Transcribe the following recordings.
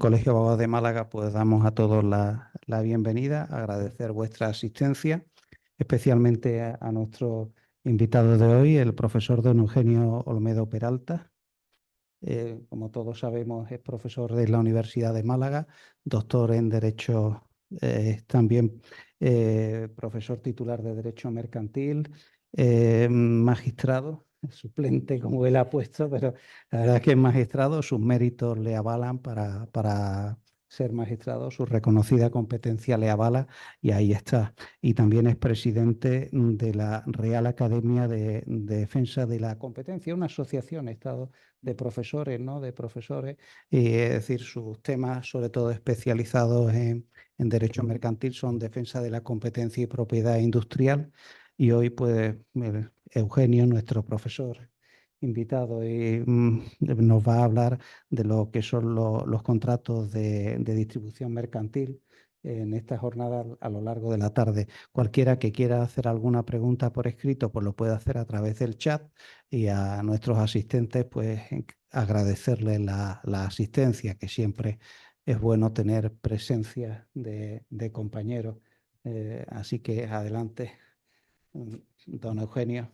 Colegio de Abogados de Málaga, pues damos a todos la bienvenida, agradecer vuestra asistencia, especialmente a nuestro invitado de hoy, el profesor don Eugenio Olmedo Peralta. Como todos sabemos, es profesor de la Universidad de Málaga, doctor en Derecho, también profesor titular de Derecho Mercantil, magistrado, suplente como él ha puesto, pero la verdad es que es magistrado, sus méritos le avalan para ser magistrado, su reconocida competencia le avala y ahí está. Y también es presidente de la Real Academia de Defensa de la Competencia, una asociación, Estado de profesores, ¿no? De profesores, y es decir, sus temas, sobre todo especializados en derecho mercantil, son defensa de la competencia y propiedad industrial. Y hoy, pues, Eugenio, nuestro profesor invitado, nos va a hablar de lo que son los contratos de distribución mercantil en esta jornada a lo largo de la tarde. Cualquiera que quiera hacer alguna pregunta por escrito, pues lo puede hacer a través del chat, y a nuestros asistentes, pues agradecerles la asistencia, que siempre es bueno tener presencia de compañeros. Así que adelante, don Eugenio.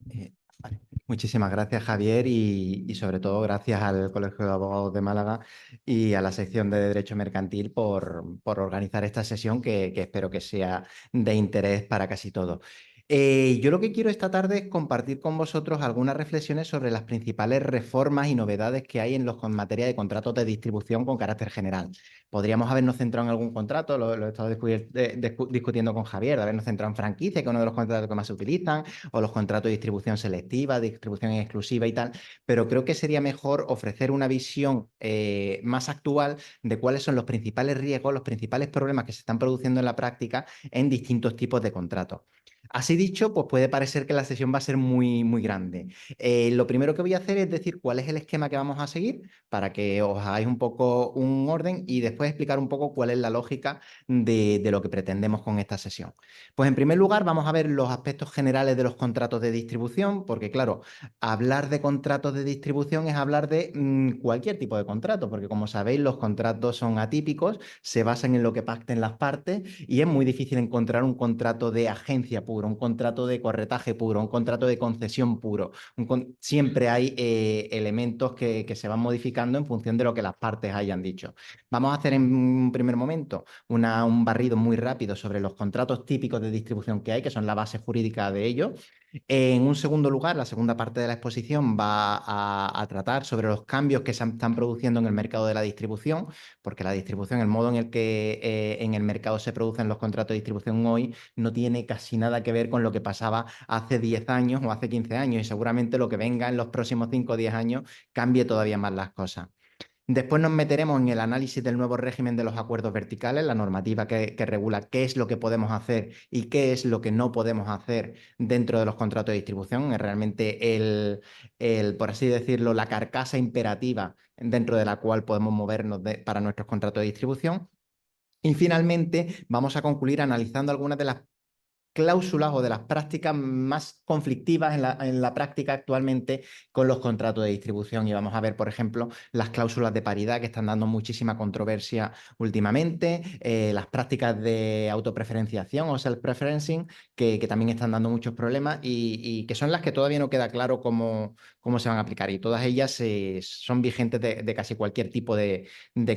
Eh, vale. Muchísimas gracias, Javier, y sobre todo gracias al Colegio de Abogados de Málaga y a la sección de Derecho Mercantil por organizar esta sesión que espero que sea de interés para casi todos. Yo lo que quiero esta tarde es compartir con vosotros algunas reflexiones sobre las principales reformas y novedades que hay en materia de contratos de distribución con carácter general. Podríamos habernos centrado en algún contrato, lo he estado discutiendo con Javier, de habernos centrado en franquicia, que es uno de los contratos que más se utilizan, o los contratos de distribución selectiva, distribución exclusiva y tal, pero creo que sería mejor ofrecer una visión más actual de cuáles son los principales riesgos, los principales problemas que se están produciendo en la práctica en distintos tipos de contratos. Así dicho, pues puede parecer que la sesión va a ser muy grande. Lo primero que voy a hacer es decir cuál es el esquema que vamos a seguir para que os hagáis un poco un orden y después explicar un poco cuál es la lógica de lo que pretendemos con esta sesión. Pues en primer lugar vamos a ver los aspectos generales de los contratos de distribución, porque claro, hablar de contratos de distribución es hablar de cualquier tipo de contrato, porque como sabéis los contratos son atípicos, se basan en lo que pacten las partes y es muy difícil encontrar un contrato de agencia puro, un contrato de corretaje puro, un contrato de concesión puro. Siempre hay elementos que se van modificando en función de lo que las partes hayan dicho. Vamos a hacer en un primer momento un barrido muy rápido sobre los contratos típicos de distribución que hay, que son la base jurídica de ellos. En un segundo lugar, la segunda parte de la exposición va a tratar sobre los cambios que se están produciendo en el mercado de la distribución, porque la distribución, el modo en el que en el mercado se producen los contratos de distribución hoy, no tiene casi nada que ver con lo que pasaba hace 10 años o hace 15 años, y seguramente lo que venga en los próximos 5 o 10 años cambie todavía más las cosas. Después nos meteremos en el análisis del nuevo régimen de los acuerdos verticales, la normativa que regula qué es lo que podemos hacer y qué es lo que no podemos hacer dentro de los contratos de distribución. Es realmente por así decirlo, la carcasa imperativa dentro de la cual podemos movernos para nuestros contratos de distribución. Y finalmente vamos a concluir analizando algunas de las cláusulas o de las prácticas más conflictivas en la práctica actualmente con los contratos de distribución. Y vamos a ver, por ejemplo, las cláusulas de paridad que están dando muchísima controversia últimamente, las prácticas de autopreferenciación o self-preferencing que también están dando muchos problemas y que son las que todavía no queda claro cómo se van a aplicar. Y todas ellas son vigentes de casi cualquier tipo de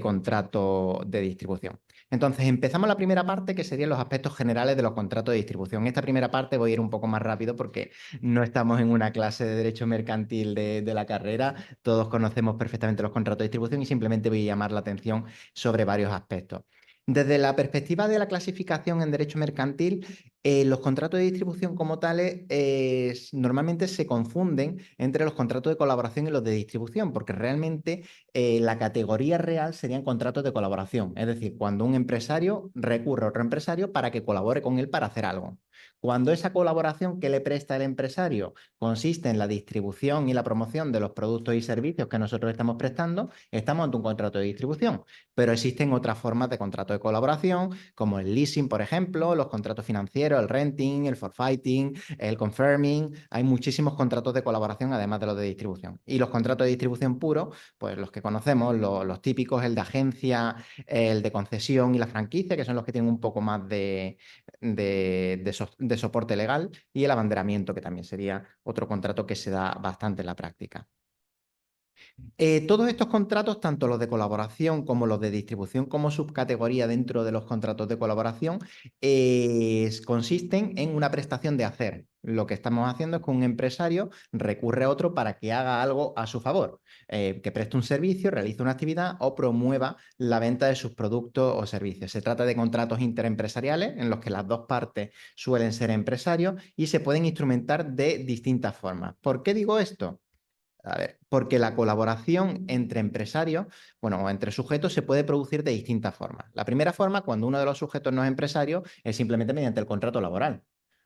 contrato de distribución. Entonces, empezamos la primera parte, que serían los aspectos generales de los contratos de distribución. En esta primera parte voy a ir un poco más rápido porque no estamos en una clase de derecho mercantil de la carrera. Todos conocemos perfectamente los contratos de distribución y simplemente voy a llamar la atención sobre varios aspectos. Desde la perspectiva de la clasificación en derecho mercantil, los contratos de distribución como tales normalmente se confunden entre los contratos de colaboración y los de distribución, porque realmente la categoría real serían contratos de colaboración, es decir, cuando un empresario recurre a otro empresario para que colabore con él para hacer algo. Cuando esa colaboración que le presta el empresario consiste en la distribución y la promoción de los productos y servicios que nosotros estamos prestando, estamos ante un contrato de distribución. Pero existen otras formas de contrato de colaboración, como el leasing, por ejemplo, los contratos financieros, tercero, el renting, el forfaiting, el confirming. Hay muchísimos contratos de colaboración, además de los de distribución. Y los contratos de distribución puros, pues los que conocemos, los típicos, el de agencia, el de concesión y la franquicia, que son los que tienen un poco más de soporte legal, y el abanderamiento, que también sería otro contrato que se da bastante en la práctica. Todos estos contratos, tanto los de colaboración como los de distribución como subcategoría dentro de los contratos de colaboración, consisten en una prestación de hacer. Lo que estamos haciendo es que un empresario recurre a otro para que haga algo a su favor, que preste un servicio, realice una actividad o promueva la venta de sus productos o servicios. Se trata de contratos interempresariales en los que las dos partes suelen ser empresarios y se pueden instrumentar de distintas formas. ¿Por qué digo esto? A ver, porque la colaboración entre empresarios, bueno, o entre sujetos se puede producir de distintas formas. La primera forma, cuando uno de los sujetos no es empresario, es simplemente mediante el contrato laboral.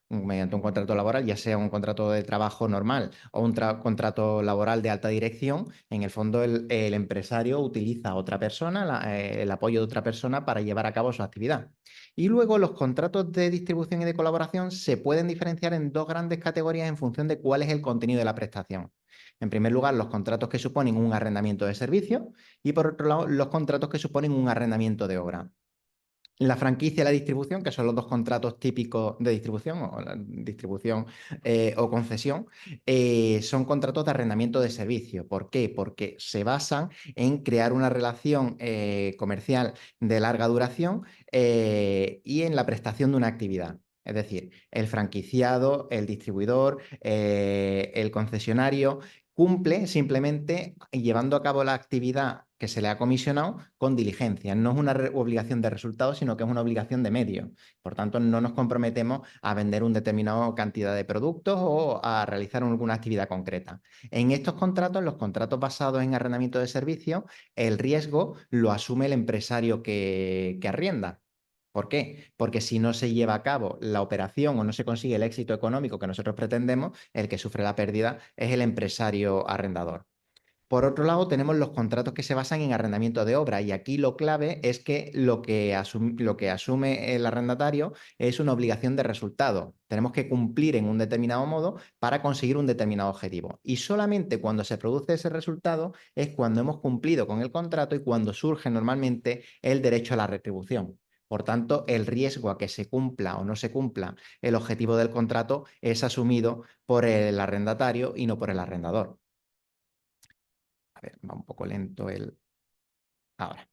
Mediante un contrato laboral, ya sea un contrato de trabajo normal o un contrato laboral de alta dirección, en el fondo el empresario utiliza a otra persona, el apoyo de otra persona para llevar a cabo su actividad. Y luego los contratos de distribución y de colaboración se pueden diferenciar en dos grandes categorías en función de cuál es el contenido de la prestación. En primer lugar, los contratos que suponen un arrendamiento de servicio y por otro lado, los contratos que suponen un arrendamiento de obra. La franquicia y la distribución, que son los dos contratos típicos de distribución, o la distribución o concesión, son contratos de arrendamiento de servicio. ¿Por qué? Porque se basan en crear una relación comercial de larga duración y en la prestación de una actividad. Es decir, el franquiciado, el distribuidor, el concesionario cumple simplemente llevando a cabo la actividad que se le ha comisionado con diligencia. No es una obligación de resultados, sino que es una obligación de medios. Por tanto, no nos comprometemos a vender una determinada cantidad de productos o a realizar alguna actividad concreta. En estos contratos, los contratos basados en arrendamiento de servicios, el riesgo lo asume el empresario que arrienda. ¿Por qué? Porque si no se lleva a cabo la operación o no se consigue el éxito económico que nosotros pretendemos, el que sufre la pérdida es el empresario arrendador. Por otro lado, tenemos los contratos que se basan en arrendamiento de obra y aquí lo clave es que lo que asume el arrendatario es una obligación de resultado. Tenemos que cumplir en un determinado modo para conseguir un determinado objetivo. Y solamente cuando se produce ese resultado es cuando hemos cumplido con el contrato y cuando surge normalmente el derecho a la retribución. Por tanto, el riesgo a que se cumpla o no se cumpla el objetivo del contrato es asumido por el arrendatario y no por el arrendador. A ver, va un poco lento el... Ahora.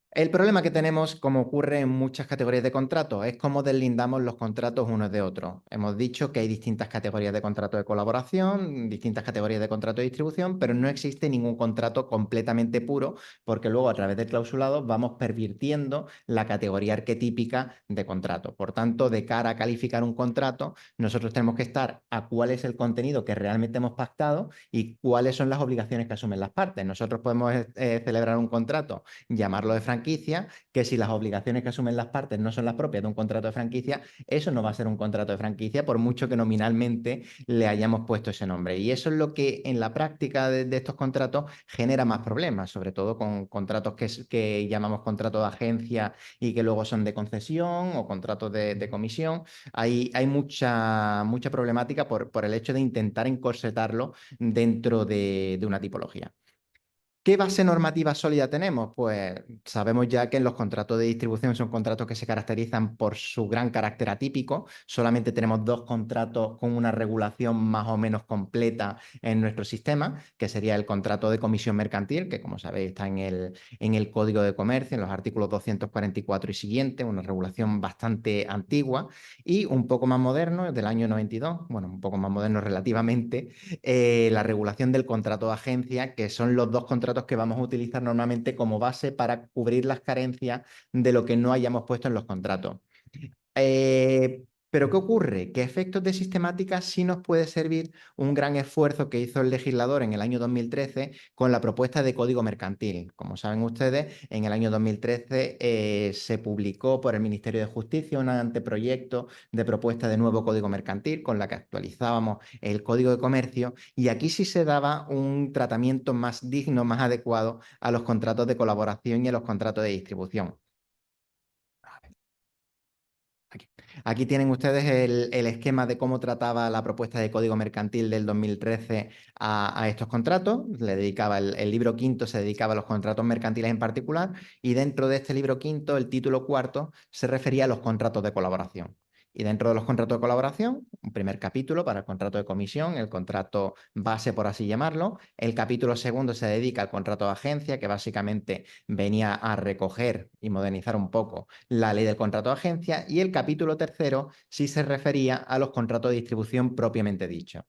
El problema que tenemos, como ocurre en muchas categorías de contratos, es cómo deslindamos los contratos unos de otros. Hemos dicho que hay distintas categorías de contrato de colaboración, distintas categorías de contrato de distribución, pero no existe ningún contrato completamente puro, porque luego a través del clausulado vamos pervirtiendo la categoría arquetípica de contrato. Por tanto, de cara a calificar un contrato, nosotros tenemos que estar a cuál es el contenido que realmente hemos pactado y cuáles son las obligaciones que asumen las partes. Nosotros podemos celebrar un contrato, llamarlo de franquicia, que si las obligaciones que asumen las partes no son las propias de un contrato de franquicia, eso no va a ser un contrato de franquicia, por mucho que nominalmente le hayamos puesto ese nombre. Y eso es lo que en la práctica de estos contratos genera más problemas, sobre todo con contratos que llamamos contrato de agencia y que luego son de concesión o contratos de comisión. Hay mucha problemática por el hecho de intentar encorsetarlo dentro de una tipología. ¿Qué base normativa sólida tenemos? Pues sabemos ya que en los contratos de distribución son contratos que se caracterizan por su gran carácter atípico. Solamente tenemos dos contratos con una regulación más o menos completa en nuestro sistema, que sería el contrato de comisión mercantil, que como sabéis está en el Código de Comercio, en los artículos 244 y siguientes, una regulación bastante antigua, y un poco más moderno, del año 92, bueno, un poco más moderno relativamente, la regulación del contrato de agencia, que son los dos contratos que vamos a utilizar normalmente como base para cubrir las carencias de lo que no hayamos puesto en los contratos. Pero ¿qué ocurre? Que a efectos de sistemática sí nos puede servir un gran esfuerzo que hizo el legislador en el año 2013 con la propuesta de Código Mercantil. Como saben ustedes, en el año 2013 se publicó por el Ministerio de Justicia un anteproyecto de propuesta de nuevo Código Mercantil con la que actualizábamos el Código de Comercio y aquí sí se daba un tratamiento más digno, más adecuado a los contratos de colaboración y a los contratos de distribución. Aquí. Aquí tienen ustedes el esquema de cómo trataba la propuesta de Código Mercantil del 2013 a estos contratos. Le dedicaba el libro quinto, se dedicaba a los contratos mercantiles en particular, y dentro de este libro quinto, el título cuarto se refería a los contratos de colaboración. Y dentro de los contratos de colaboración, un primer capítulo para el contrato de comisión, el contrato base, por así llamarlo. El capítulo segundo se dedica al contrato de agencia, que básicamente venía a recoger y modernizar un poco la ley del contrato de agencia. Y el capítulo tercero sí se refería a los contratos de distribución propiamente dichos.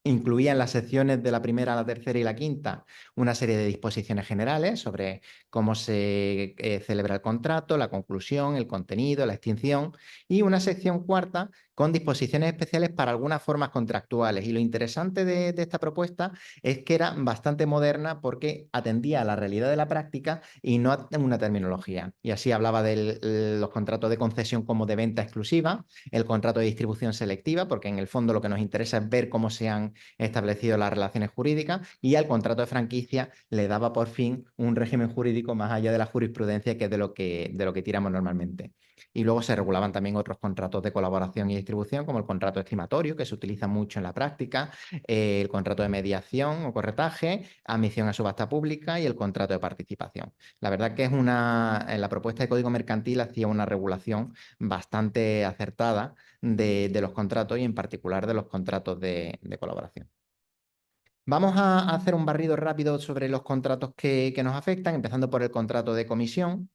Incluía en las secciones de la primera a la tercera y la quinta una serie de disposiciones generales sobre cómo se celebra el contrato, la conclusión, el contenido, la extinción, y una sección cuarta con disposiciones especiales para algunas formas contractuales. Y lo interesante de esta propuesta es que era bastante moderna porque atendía a la realidad de la práctica y no a una terminología. Y así hablaba de los contratos de concesión como de venta exclusiva, el contrato de distribución selectiva, porque en el fondo lo que nos interesa es ver cómo se han establecido las relaciones jurídicas, y al contrato de franquicia le daba por fin un régimen jurídico más allá de la jurisprudencia, que es de lo que tiramos normalmente. Y luego se regulaban también otros contratos de colaboración y distribución, como el contrato estimatorio, que se utiliza mucho en la práctica, el contrato de mediación o corretaje, admisión a subasta pública y el contrato de participación. La verdad que en la propuesta de Código Mercantil hacía una regulación bastante acertada de los contratos, y en particular de los contratos de colaboración. Vamos a hacer un barrido rápido sobre los contratos que nos afectan, empezando por el contrato de comisión.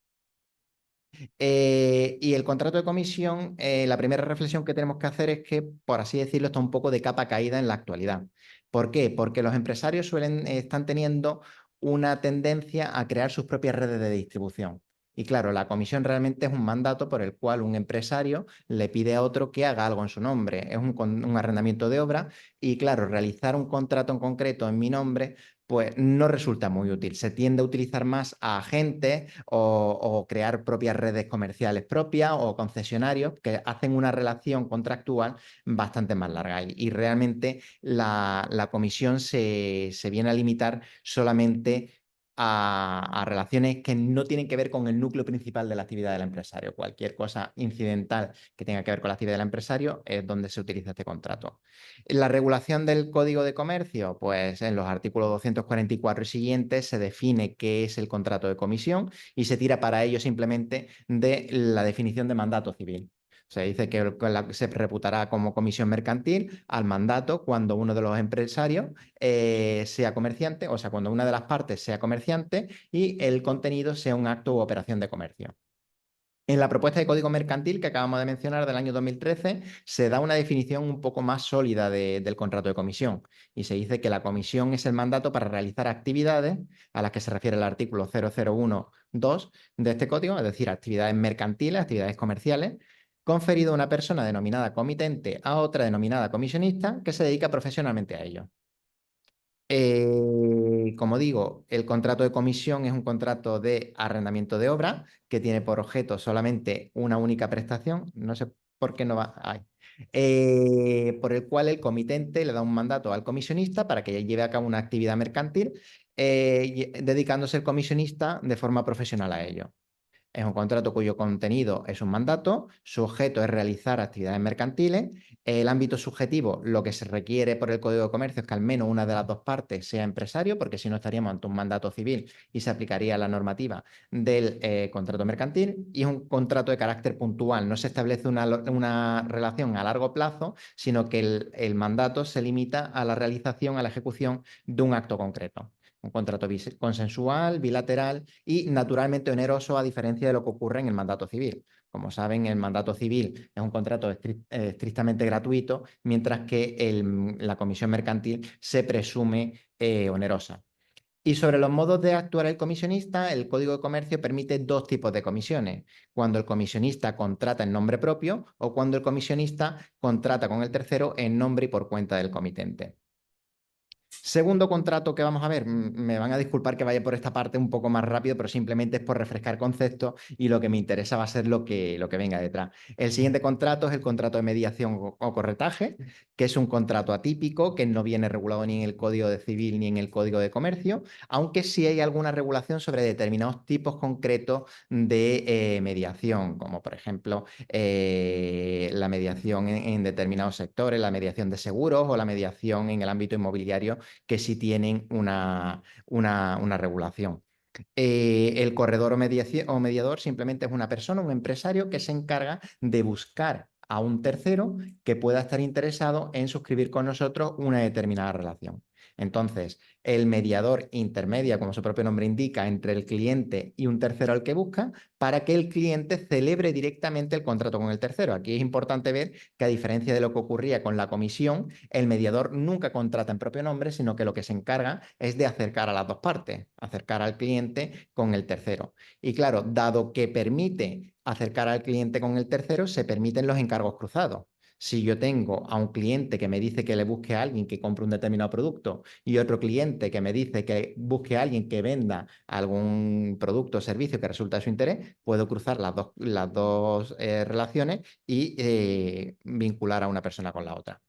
Y el contrato de comisión, la primera reflexión que tenemos que hacer es que, por así decirlo, está un poco de capa caída en la actualidad. ¿Por qué? Porque los empresarios están teniendo una tendencia a crear sus propias redes de distribución. Y claro, la comisión realmente es un mandato por el cual un empresario le pide a otro que haga algo en su nombre. Es un arrendamiento de obra, y claro, realizar un contrato en concreto en mi nombre pues no resulta muy útil. Se tiende a utilizar más a agentes o crear propias redes comerciales propias o concesionarios que hacen una relación contractual bastante más larga. Y realmente la comisión se viene a limitar solamente a relaciones que no tienen que ver con el núcleo principal de la actividad del empresario. Cualquier cosa incidental que tenga que ver con la actividad del empresario es donde se utiliza este contrato. La regulación del Código de Comercio, pues en los artículos 244 y siguientes se define qué es el contrato de comisión, y se tira para ello simplemente de la definición de mandato civil. Se dice que se reputará como comisión mercantil al mandato cuando uno de los empresarios sea comerciante, o sea, cuando una de las partes sea comerciante y el contenido sea un acto u operación de comercio. En la propuesta de Código Mercantil que acabamos de mencionar del año 2013, se da una definición un poco más sólida del contrato de comisión, y se dice que la comisión es el mandato para realizar actividades a las que se refiere el artículo 001.2 de este código, es decir, actividades mercantiles, actividades comerciales, conferido a una persona denominada comitente a otra denominada comisionista que se dedica profesionalmente a ello. Como digo, el contrato de comisión es un contrato de arrendamiento de obra que tiene por objeto solamente una única prestación. No sé por qué no va. Ay. Por el cual el comitente le da un mandato al comisionista para que lleve a cabo una actividad mercantil, dedicándose el comisionista de forma profesional a ello. Es un contrato cuyo contenido es un mandato, su objeto es realizar actividades mercantiles. El ámbito subjetivo, lo que se requiere por el Código de Comercio es que al menos una de las dos partes sea empresario, porque si no estaríamos ante un mandato civil y se aplicaría la normativa del contrato mercantil. Y es un contrato de carácter puntual, no se establece una relación a largo plazo, sino que el mandato se limita a la realización, a la ejecución de un acto concreto. Un contrato consensual, bilateral y naturalmente oneroso, a diferencia de lo que ocurre en el mandato civil. Como saben, el mandato civil es un contrato estrictamente gratuito, mientras que la comisión mercantil se presume onerosa. Y sobre los modos de actuar el comisionista, el Código de Comercio permite dos tipos de comisiones: cuando el comisionista contrata en nombre propio o cuando el comisionista contrata con el tercero en nombre y por cuenta del comitente. Segundo contrato que vamos a ver, me van a disculpar que vaya por esta parte un poco más rápido, pero simplemente es por refrescar conceptos, y lo que me interesa va a ser lo que venga detrás. El siguiente contrato es el contrato de mediación o corretaje, que es un contrato atípico que no viene regulado ni en el Código de Civil ni en el Código de Comercio, aunque sí hay alguna regulación sobre determinados tipos concretos de mediación, como por ejemplo la mediación en determinados sectores, la mediación de seguros o la mediación en el ámbito inmobiliario, que sí tienen una regulación. El corredor o mediador simplemente es una persona, un empresario que se encarga de buscar a un tercero que pueda estar interesado en suscribir con nosotros una determinada relación. Entonces, el mediador intermedia, como su propio nombre indica, entre el cliente y un tercero al que busca, para que el cliente celebre directamente el contrato con el tercero. Aquí es importante ver que, a diferencia de lo que ocurría con la comisión, el mediador nunca contrata en propio nombre, sino que lo que se encarga es de acercar a las dos partes, acercar al cliente con el tercero. Y claro, dado que permite acercar al cliente con el tercero, se permiten los encargos cruzados. Si yo tengo a un cliente que me dice que le busque a alguien que compre un determinado producto y otro cliente que me dice que busque a alguien que venda algún producto o servicio que resulta de su interés, puedo cruzar las dos relaciones y vincular a una persona con la otra.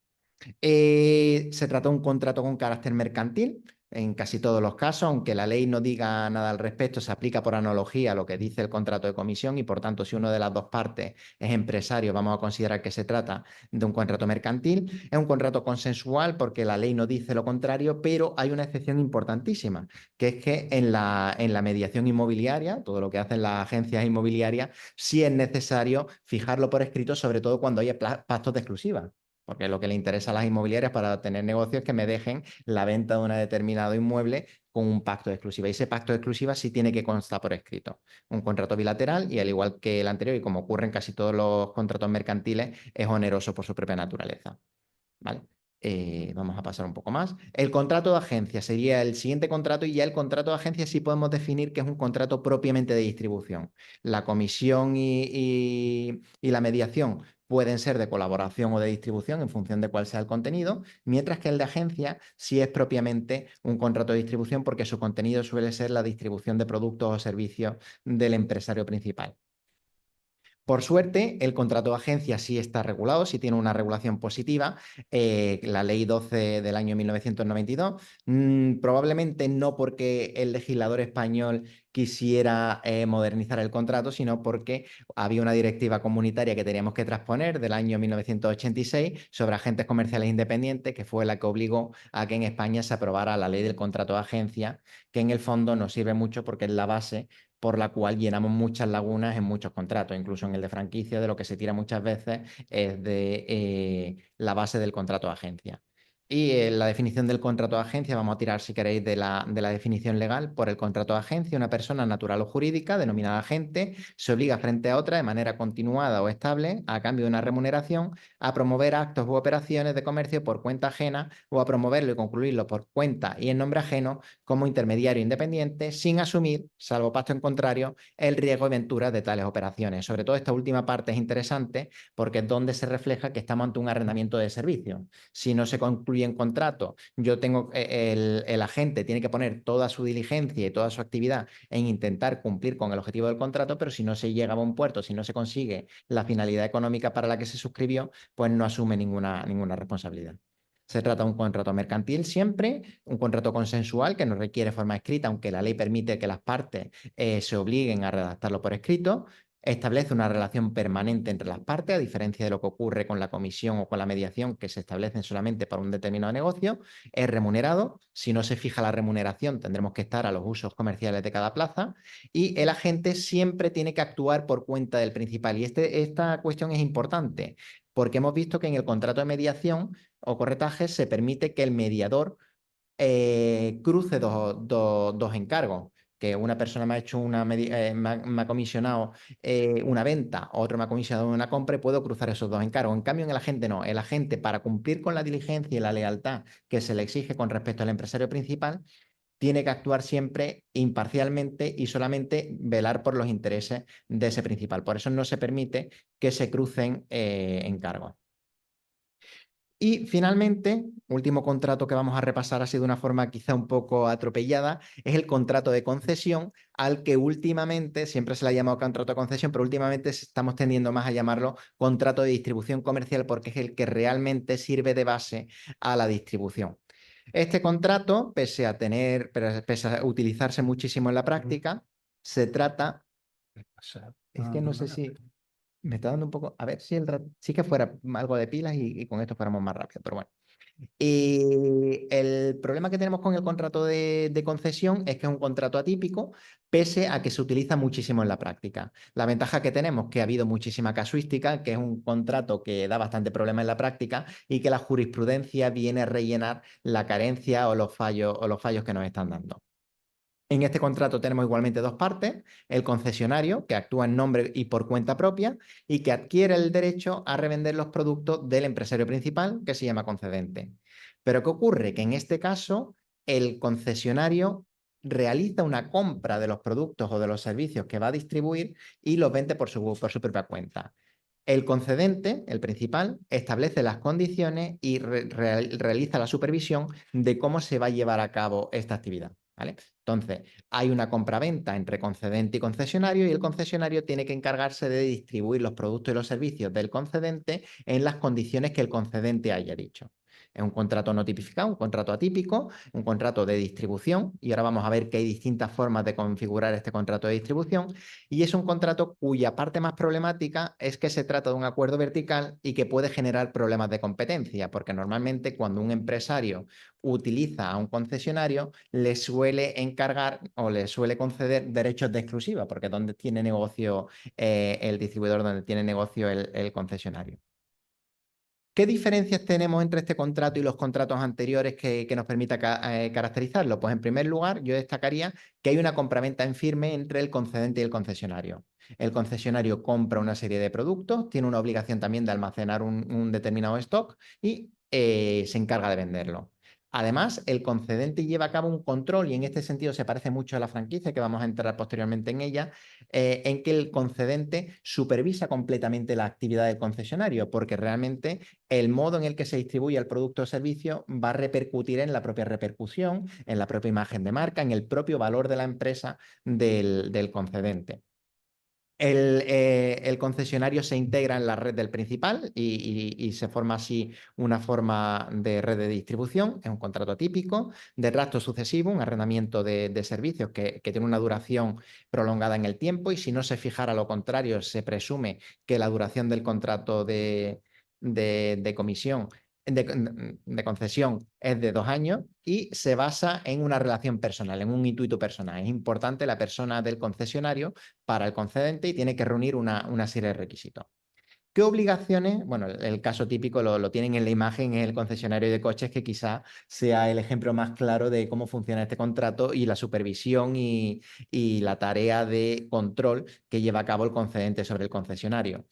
Se trata de un contrato con carácter mercantil. En casi todos los casos, aunque la ley no diga nada al respecto, se aplica por analogía a lo que dice el contrato de comisión y, por tanto, si una de las dos partes es empresario, vamos a considerar que se trata de un contrato mercantil. Es un contrato consensual porque la ley no dice lo contrario, pero hay una excepción importantísima, que es que en la mediación inmobiliaria, todo lo que hacen las agencias inmobiliarias, sí es necesario fijarlo por escrito, sobre todo cuando haya pactos de exclusiva. Porque lo que le interesa a las inmobiliarias para tener negocios es que me dejen la venta de un determinado inmueble con un pacto de exclusiva. Y ese pacto de exclusiva sí tiene que constar por escrito. Un contrato bilateral y, al igual que el anterior, y como ocurre en casi todos los contratos mercantiles, es oneroso por su propia naturaleza. ¿Vale? Vamos a pasar un poco más. El contrato de agencia sería el siguiente contrato, y ya el contrato de agencia sí podemos definir que es un contrato propiamente de distribución. La comisión y la mediación pueden ser de colaboración o de distribución en función de cuál sea el contenido, mientras que el de agencia sí es propiamente un contrato de distribución porque su contenido suele ser la distribución de productos o servicios del empresario principal. Por suerte, el contrato de agencia sí está regulado, sí tiene una regulación positiva, la Ley 12 del año 1992, probablemente no porque el legislador español quisiera modernizar el contrato, sino porque había una directiva comunitaria que teníamos que transponer del año 1986 sobre agentes comerciales independientes, que fue la que obligó a que en España se aprobara la ley del contrato de agencia, que en el fondo nos sirve mucho porque es la base por la cual llenamos muchas lagunas en muchos contratos, incluso en el de franquicia, de lo que se tira muchas veces es de la base del contrato de agencia. Y la definición del contrato de agencia, vamos a tirar, si queréis, de la definición legal. Por el contrato de agencia, una persona natural o jurídica, denominada agente, se obliga frente a otra de manera continuada o estable, a cambio de una remuneración, a promover actos u operaciones de comercio por cuenta ajena o a promoverlo y concluirlo por cuenta y en nombre ajeno como intermediario independiente, sin asumir, salvo pacto en contrario, el riesgo y ventura de tales operaciones. Sobre todo esta última parte es interesante porque es donde se refleja que estamos ante un arrendamiento de servicio. Si no se concluye en contrato, yo tengo, el agente tiene que poner toda su diligencia y toda su actividad en intentar cumplir con el objetivo del contrato, pero si no se llega a buen puerto, si no se consigue la finalidad económica para la que se suscribió, pues no asume ninguna responsabilidad. Se trata de un contrato mercantil siempre, un contrato consensual que no requiere forma escrita, aunque la ley permite que las partes se obliguen a redactarlo por escrito. Establece una relación permanente entre las partes, a diferencia de lo que ocurre con la comisión o con la mediación, que se establecen solamente para un determinado negocio. Es remunerado. Si no se fija la remuneración, tendremos que estar a los usos comerciales de cada plaza. Y el agente siempre tiene que actuar por cuenta del principal. Y esta cuestión es importante porque hemos visto que en el contrato de mediación o corretaje se permite que el mediador cruce dos encargos, que una persona me ha hecho me ha comisionado una venta, otro me ha comisionado una compra, y puedo cruzar esos dos encargos. En cambio, en el agente no. El agente, para cumplir con la diligencia y la lealtad que se le exige con respecto al empresario principal, tiene que actuar siempre imparcialmente y solamente velar por los intereses de ese principal. Por eso no se permite que se crucen encargos. Y finalmente, último contrato que vamos a repasar así de una forma quizá un poco atropellada, es el contrato de concesión, al que últimamente, siempre se le ha llamado contrato de concesión, pero últimamente estamos tendiendo más a llamarlo contrato de distribución comercial porque es el que realmente sirve de base a la distribución. Este contrato, pese a utilizarse muchísimo en la práctica, se trata... Es que no sé si... Me está dando un poco. A ver si sí que fuera algo de pilas y con esto fuéramos más rápido, pero bueno. Y el problema que tenemos con el contrato de concesión es que es un contrato atípico, pese a que se utiliza muchísimo en la práctica. La ventaja que tenemos es que ha habido muchísima casuística, que es un contrato que da bastante problema en la práctica y que la jurisprudencia viene a rellenar la carencia o los fallos que nos están dando. En este contrato tenemos igualmente dos partes: el concesionario, que actúa en nombre y por cuenta propia y que adquiere el derecho a revender los productos del empresario principal, que se llama concedente. Pero ¿qué ocurre? Que en este caso el concesionario realiza una compra de los productos o de los servicios que va a distribuir y los vende por su propia cuenta. El concedente, el principal, establece las condiciones y realiza la supervisión de cómo se va a llevar a cabo esta actividad. ¿Vale? Entonces, hay una compraventa entre concedente y concesionario y el concesionario tiene que encargarse de distribuir los productos y los servicios del concedente en las condiciones que el concedente haya dicho. Es un contrato no tipificado, un contrato atípico, un contrato de distribución, y ahora vamos a ver que hay distintas formas de configurar este contrato de distribución, y es un contrato cuya parte más problemática es que se trata de un acuerdo vertical y que puede generar problemas de competencia, porque normalmente cuando un empresario utiliza a un concesionario, le suele encargar o le suele conceder derechos de exclusiva, porque es donde tiene negocio el distribuidor, donde tiene negocio el concesionario. ¿Qué diferencias tenemos entre este contrato y los contratos anteriores que nos permita caracterizarlo? Pues en primer lugar, yo destacaría que hay una compraventa en firme entre el concedente y el concesionario. El concesionario compra una serie de productos, tiene una obligación también de almacenar un determinado stock y se encarga de venderlo. Además, el concedente lleva a cabo un control, y en este sentido se parece mucho a la franquicia, que vamos a entrar posteriormente en ella, en que el concedente supervisa completamente la actividad del concesionario, porque realmente el modo en el que se distribuye el producto o servicio va a repercutir en la propia repercusión, en la propia imagen de marca, en el propio valor de la empresa del concedente. El concesionario se integra en la red del principal y se forma así una forma de red de distribución. Es un contrato típico de rastro sucesivo, un arrendamiento de servicios que tiene una duración prolongada en el tiempo, y si no se fijara lo contrario, se presume que la duración del contrato de comisión de concesión es de 2 años y se basa en una relación personal, en un intuito personal. Es importante la persona del concesionario para el concedente y tiene que reunir una serie de requisitos. ¿Qué obligaciones? Bueno, el caso típico lo tienen en la imagen, en el concesionario de coches, que quizá sea el ejemplo más claro de cómo funciona este contrato y la supervisión y la tarea de control que lleva a cabo el concedente sobre el concesionario.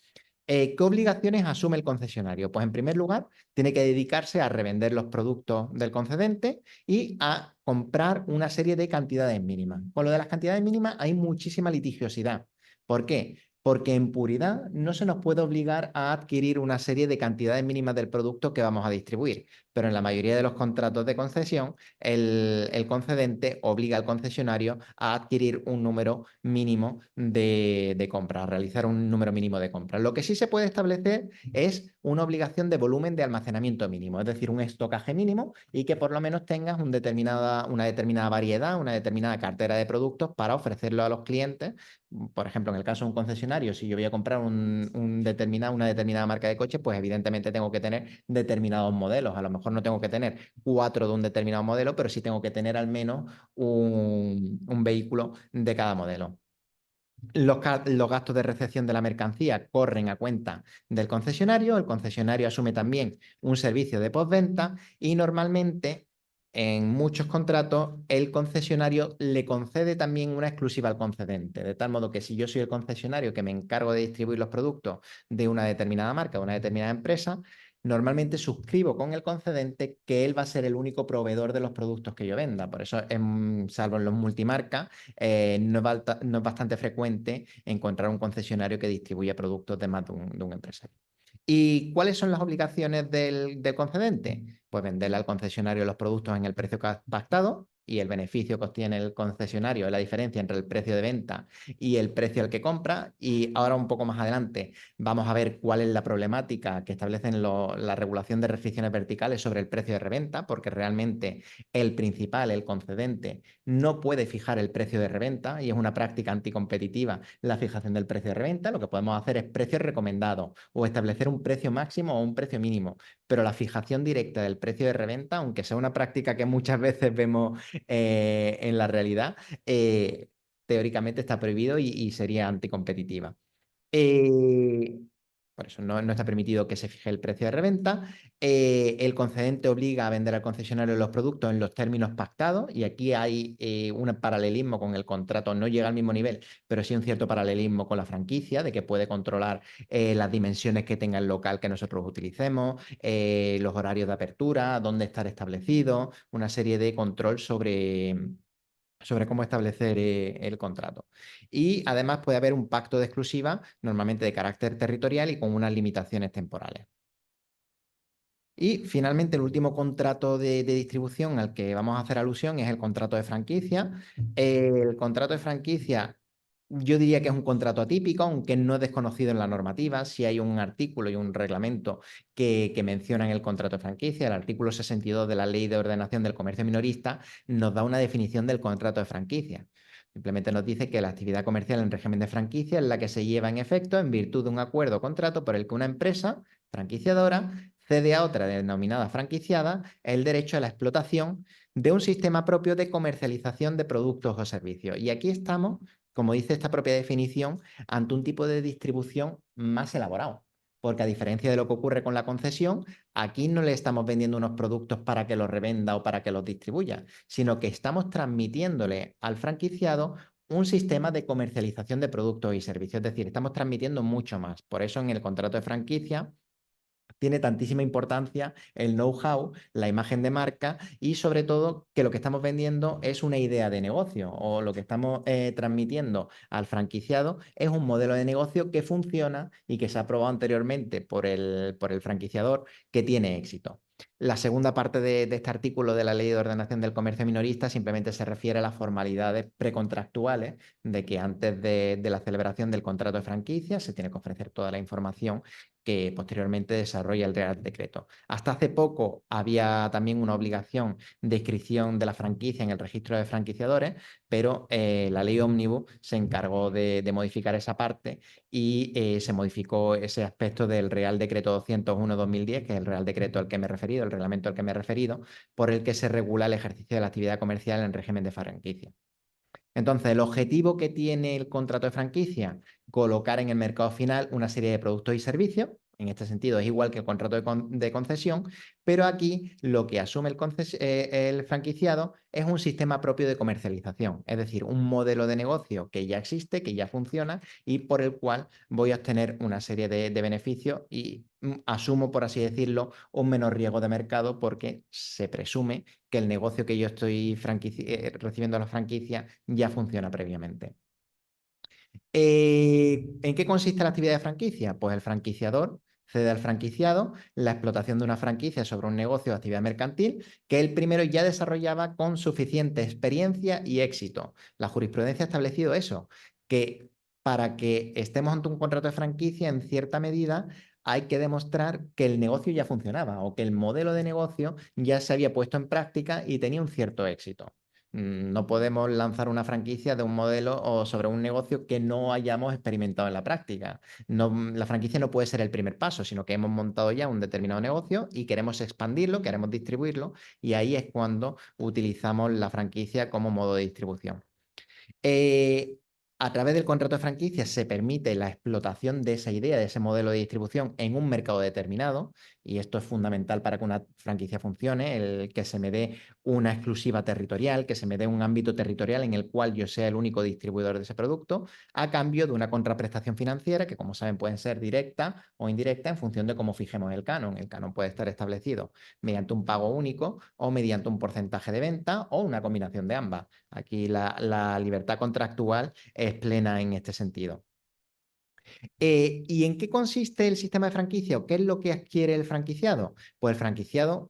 ¿Qué obligaciones asume el concesionario? Pues en primer lugar, tiene que dedicarse a revender los productos del concedente y a comprar una serie de cantidades mínimas. Con lo de las cantidades mínimas hay muchísima litigiosidad. ¿Por qué? Porque en puridad no se nos puede obligar a adquirir una serie de cantidades mínimas del producto que vamos a distribuir, pero en la mayoría de los contratos de concesión, el concedente obliga al concesionario a adquirir un número mínimo de compras, a realizar un número mínimo de compras. Lo que sí se puede establecer es una obligación de volumen de almacenamiento mínimo, es decir, un estocaje mínimo, y que por lo menos tengas una determinada variedad, una determinada cartera de productos para ofrecerlo a los clientes. Por ejemplo, en el caso de un concesionario, si yo voy a comprar una determinada marca de coche, pues evidentemente tengo que tener determinados modelos. A lo mejor no tengo que tener 4 de un determinado modelo, pero sí tengo que tener al menos un vehículo de cada modelo. Los gastos de recepción de la mercancía corren a cuenta del concesionario. El concesionario asume también un servicio de postventa y normalmente en muchos contratos el concesionario le concede también una exclusiva al concedente, de tal modo que si yo soy el concesionario que me encargo de distribuir los productos de una determinada marca, de una determinada empresa, normalmente suscribo con el concedente que él va a ser el único proveedor de los productos que yo venda. Por eso, salvo en los multimarcas, no es bastante frecuente encontrar un concesionario que distribuya productos de más de un empresario. ¿Y cuáles son las obligaciones del concedente? Pues venderle al concesionario los productos en el precio pactado, y el beneficio que obtiene el concesionario es la diferencia entre el precio de venta y el precio al que compra. Y ahora un poco más adelante vamos a ver cuál es la problemática que establecen la regulación de restricciones verticales sobre el precio de reventa, porque realmente el principal, el concedente, no puede fijar el precio de reventa y es una práctica anticompetitiva la fijación del precio de reventa. Lo que podemos hacer es precios recomendados o establecer un precio máximo o un precio mínimo, pero la fijación directa del precio de reventa, aunque sea una práctica que muchas veces vemos en la realidad, teóricamente está prohibido y sería anticompetitiva. Eh, por eso no está permitido que se fije el precio de reventa. El concedente obliga a vender al concesionario los productos en los términos pactados y aquí hay un paralelismo con el contrato, no llega al mismo nivel, pero sí un cierto paralelismo con la franquicia, de que puede controlar las dimensiones que tenga el local que nosotros utilicemos, los horarios de apertura, dónde estar establecido, una serie de control sobre cómo establecer el contrato. Y además puede haber un pacto de exclusiva, normalmente de carácter territorial y con unas limitaciones temporales. Y finalmente el último contrato de distribución al que vamos a hacer alusión es el contrato de franquicia. El contrato de franquicia yo diría que es un contrato atípico, aunque no es desconocido en la normativa. Si hay un artículo y un reglamento que mencionan el contrato de franquicia, el artículo 62 de la Ley de Ordenación del Comercio Minorista nos da una definición del contrato de franquicia. Simplemente nos dice que la actividad comercial en régimen de franquicia es la que se lleva en efecto en virtud de un acuerdo o contrato por el que una empresa franquiciadora cede a otra denominada franquiciada el derecho a la explotación de un sistema propio de comercialización de productos o servicios. Y aquí estamos, como dice esta propia definición, ante un tipo de distribución más elaborado. Porque a diferencia de lo que ocurre con la concesión, aquí no le estamos vendiendo unos productos para que los revenda o para que los distribuya, sino que estamos transmitiéndole al franquiciado un sistema de comercialización de productos y servicios. Es decir, estamos transmitiendo mucho más. Por eso en el contrato de franquicia tiene tantísima importancia el know-how, la imagen de marca y sobre todo que lo que estamos vendiendo es una idea de negocio o lo que estamos transmitiendo al franquiciado es un modelo de negocio que funciona y que se ha probado anteriormente por el franquiciador que tiene éxito. La segunda parte de este artículo de la Ley de Ordenación del Comercio Minorista simplemente se refiere a las formalidades precontractuales de que antes de la celebración del contrato de franquicia se tiene que ofrecer toda la información que posteriormente desarrolla el Real Decreto. Hasta hace poco había también una obligación de inscripción de la franquicia en el registro de franquiciadores, pero la ley Ómnibus se encargó de modificar esa parte y se modificó ese aspecto del Real Decreto 201-2010, que es el Real Decreto al que me he referido, el reglamento al que me he referido, por el que se regula el ejercicio de la actividad comercial en régimen de franquicia. Entonces, el objetivo que tiene el contrato de franquicia, colocar en el mercado final una serie de productos y servicios. En este sentido, es igual que el contrato de concesión, pero aquí lo que asume el franquiciado es un sistema propio de comercialización, es decir, un modelo de negocio que ya existe, que ya funciona y por el cual voy a obtener una serie de beneficios y asumo, por así decirlo, un menor riesgo de mercado porque se presume que el negocio que yo estoy recibiendo la franquicia ya funciona previamente. ¿En qué consiste la actividad de franquicia? Pues el franquiciador cede al franquiciado la explotación de una franquicia sobre un negocio o actividad mercantil que él primero ya desarrollaba con suficiente experiencia y éxito. La jurisprudencia ha establecido eso, que para que estemos ante un contrato de franquicia, en cierta medida, hay que demostrar que el negocio ya funcionaba o que el modelo de negocio ya se había puesto en práctica y tenía un cierto éxito. No podemos lanzar una franquicia de un modelo o sobre un negocio que no hayamos experimentado en la práctica. No, la franquicia no puede ser el primer paso, sino que hemos montado ya un determinado negocio y queremos expandirlo, queremos distribuirlo, y ahí es cuando utilizamos la franquicia como modo de distribución. Eh, a través del contrato de franquicia se permite la explotación de esa idea, de ese modelo de distribución en un mercado determinado, y esto es fundamental para que una franquicia funcione, el que se me dé una exclusiva territorial, que se me dé un ámbito territorial en el cual yo sea el único distribuidor de ese producto, a cambio de una contraprestación financiera que, como saben, pueden ser directa o indirecta en función de cómo fijemos el canon. El canon puede estar establecido mediante un pago único o mediante un porcentaje de venta o una combinación de ambas. Aquí la libertad contractual es plena en este sentido. ¿Y en qué consiste el sistema de franquicia o qué es lo que adquiere el franquiciado? Pues el franquiciado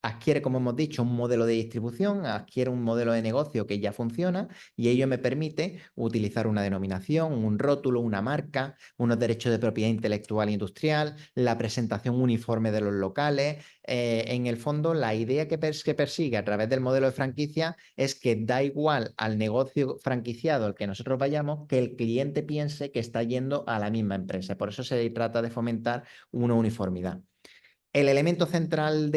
adquiere, como hemos dicho, un modelo de distribución, adquiere un modelo de negocio que ya funciona y ello me permite utilizar una denominación, un rótulo, una marca, unos derechos de propiedad intelectual e industrial, la presentación uniforme de los locales. En el fondo, la idea que persigue a través del modelo de franquicia es que da igual al negocio franquiciado al que nosotros vayamos, que el cliente piense que está yendo a la misma empresa. Por eso se trata de fomentar una uniformidad. El elemento central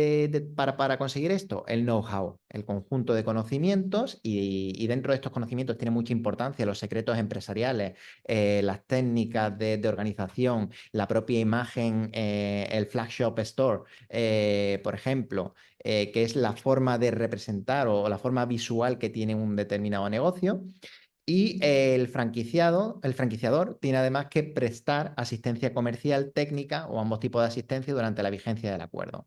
para conseguir esto, el know-how, el conjunto de conocimientos y dentro de estos conocimientos tiene mucha importancia los secretos empresariales, las técnicas de organización, la propia imagen, el flagship store, por ejemplo, que es la forma de representar o la forma visual que tiene un determinado negocio. Y el franquiciador tiene además que prestar asistencia comercial, técnica o ambos tipos de asistencia durante la vigencia del acuerdo.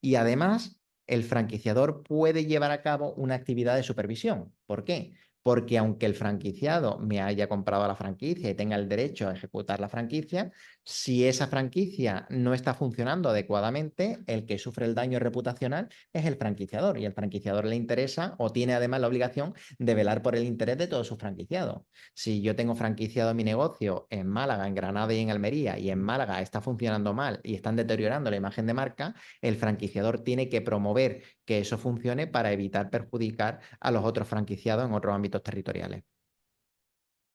Y además, el franquiciador puede llevar a cabo una actividad de supervisión. ¿Por qué? Porque aunque el franquiciado me haya comprado la franquicia y tenga el derecho a ejecutar la franquicia, si esa franquicia no está funcionando adecuadamente, el que sufre el daño reputacional es el franquiciador y el franquiciador le interesa o tiene además la obligación de velar por el interés de todos sus franquiciados. Si yo tengo franquiciado mi negocio en Málaga, en Granada y en Almería y en Málaga está funcionando mal y están deteriorando la imagen de marca, el franquiciador tiene que promover que eso funcione para evitar perjudicar a los otros franquiciados en otros ámbitos territoriales.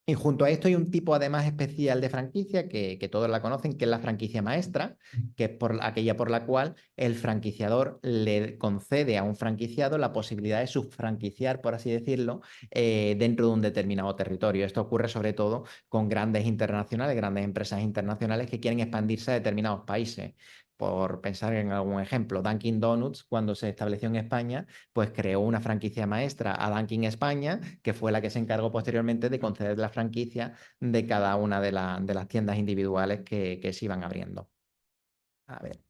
Y junto a esto hay un tipo además especial de franquicia que todos la conocen, que es la franquicia maestra, que es aquella por la cual el franquiciador le concede a un franquiciado la posibilidad de subfranquiciar, por así decirlo, dentro de un determinado territorio. Esto ocurre sobre todo con grandes internacionales, grandes empresas internacionales que quieren expandirse a determinados países. Por pensar en algún ejemplo, Dunkin' Donuts, cuando se estableció en España, pues creó una franquicia maestra a Dunkin' España, que fue la que se encargó posteriormente de conceder la franquicia de cada una de las tiendas individuales que se iban abriendo. A ver.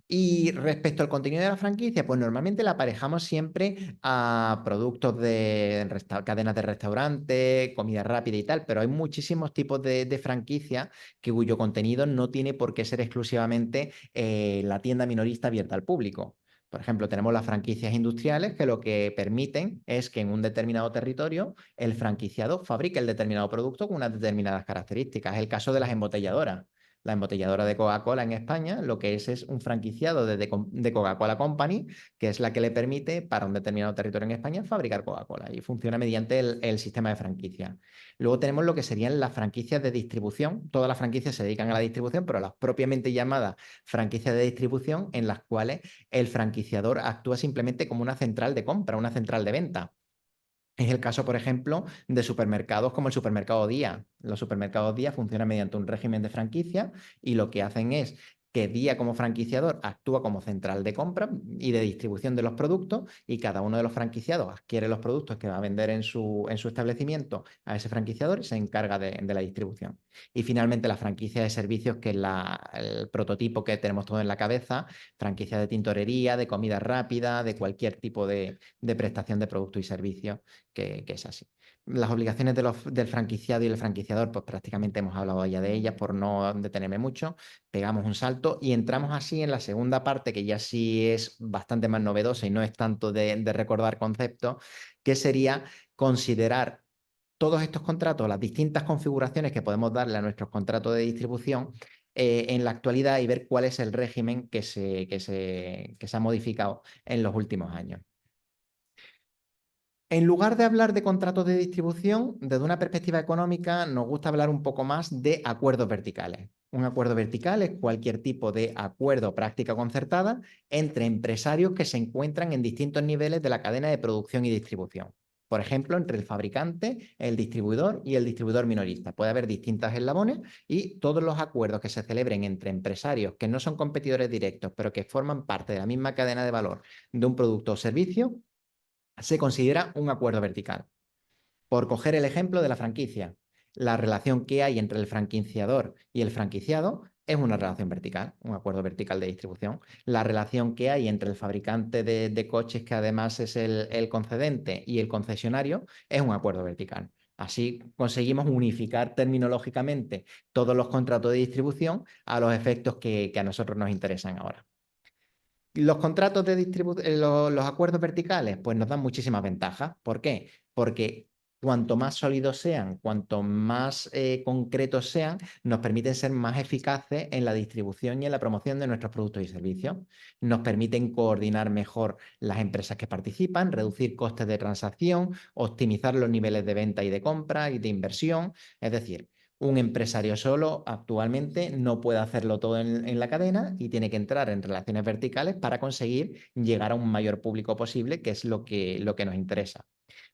Y respecto al contenido de la franquicia, pues normalmente la aparejamos siempre a productos de cadenas de restaurantes, comida rápida y tal, pero hay muchísimos tipos de franquicia cuyo contenido no tiene por qué ser exclusivamente la tienda minorista abierta al público. Por ejemplo, tenemos las franquicias industriales que lo que permiten es que en un determinado territorio el franquiciado fabrique el determinado producto con unas determinadas características. Es el caso de las embotelladoras. La embotelladora de Coca-Cola en España lo que es un franquiciado de Coca-Cola Company, que es la que le permite para un determinado territorio en España fabricar Coca-Cola y funciona mediante el sistema de franquicia. Luego tenemos lo que serían las franquicias de distribución. Todas las franquicias se dedican a la distribución, pero las propiamente llamadas franquicias de distribución en las cuales el franquiciador actúa simplemente como una central de compra, una central de venta. Es el caso, por ejemplo, de supermercados como el supermercado Día. Los supermercados Día funcionan mediante un régimen de franquicia y lo que hacen es que Día como franquiciador actúa como central de compra y de distribución de los productos y cada uno de los franquiciados adquiere los productos que va a vender en su establecimiento a ese franquiciador y se encarga de la distribución. Y finalmente la franquicia de servicios, que es el prototipo que tenemos todo en la cabeza, franquicia de tintorería, de comida rápida, de cualquier tipo de prestación de productos y servicios que es así. Las obligaciones del franquiciado y el franquiciador, pues prácticamente hemos hablado ya de ellas por no detenerme mucho. Pegamos un salto y entramos así en la segunda parte, que ya sí es bastante más novedosa y no es tanto de recordar conceptos, que sería considerar todos estos contratos, las distintas configuraciones que podemos darle a nuestros contratos de distribución en la actualidad y ver cuál es el régimen que se ha modificado en los últimos años. En lugar de hablar de contratos de distribución, desde una perspectiva económica, nos gusta hablar un poco más de acuerdos verticales. Un acuerdo vertical es cualquier tipo de acuerdo o práctica concertada entre empresarios que se encuentran en distintos niveles de la cadena de producción y distribución. Por ejemplo, entre el fabricante, el distribuidor y el distribuidor minorista. Puede haber distintos eslabones y todos los acuerdos que se celebren entre empresarios que no son competidores directos, pero que forman parte de la misma cadena de valor de un producto o servicio, se considera un acuerdo vertical. Por coger el ejemplo de la franquicia, la relación que hay entre el franquiciador y el franquiciado es una relación vertical, un acuerdo vertical de distribución. La relación que hay entre el fabricante de coches, que además es el concedente, y el concesionario es un acuerdo vertical. Así conseguimos unificar terminológicamente todos los contratos de distribución a los efectos que a nosotros nos interesan ahora. Los contratos de distribución, los acuerdos verticales, pues nos dan muchísimas ventajas. ¿Por qué? Porque cuanto más sólidos sean, cuanto más concretos sean, nos permiten ser más eficaces en la distribución y en la promoción de nuestros productos y servicios. Nos permiten coordinar mejor las empresas que participan, reducir costes de transacción, optimizar los niveles de venta y de compra y de inversión. Es decir, un empresario solo actualmente no puede hacerlo todo en la cadena y tiene que entrar en relaciones verticales para conseguir llegar a un mayor público posible, que es lo que nos interesa.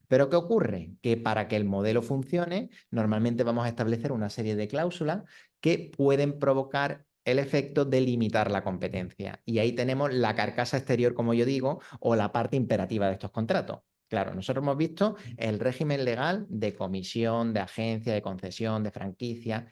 Pero ¿qué ocurre? Que para que el modelo funcione, normalmente vamos a establecer una serie de cláusulas que pueden provocar el efecto de limitar la competencia. Y ahí tenemos la carcasa exterior, como yo digo, o la parte imperativa de estos contratos. Claro, nosotros hemos visto el régimen legal de comisión, de agencia, de concesión, de franquicia,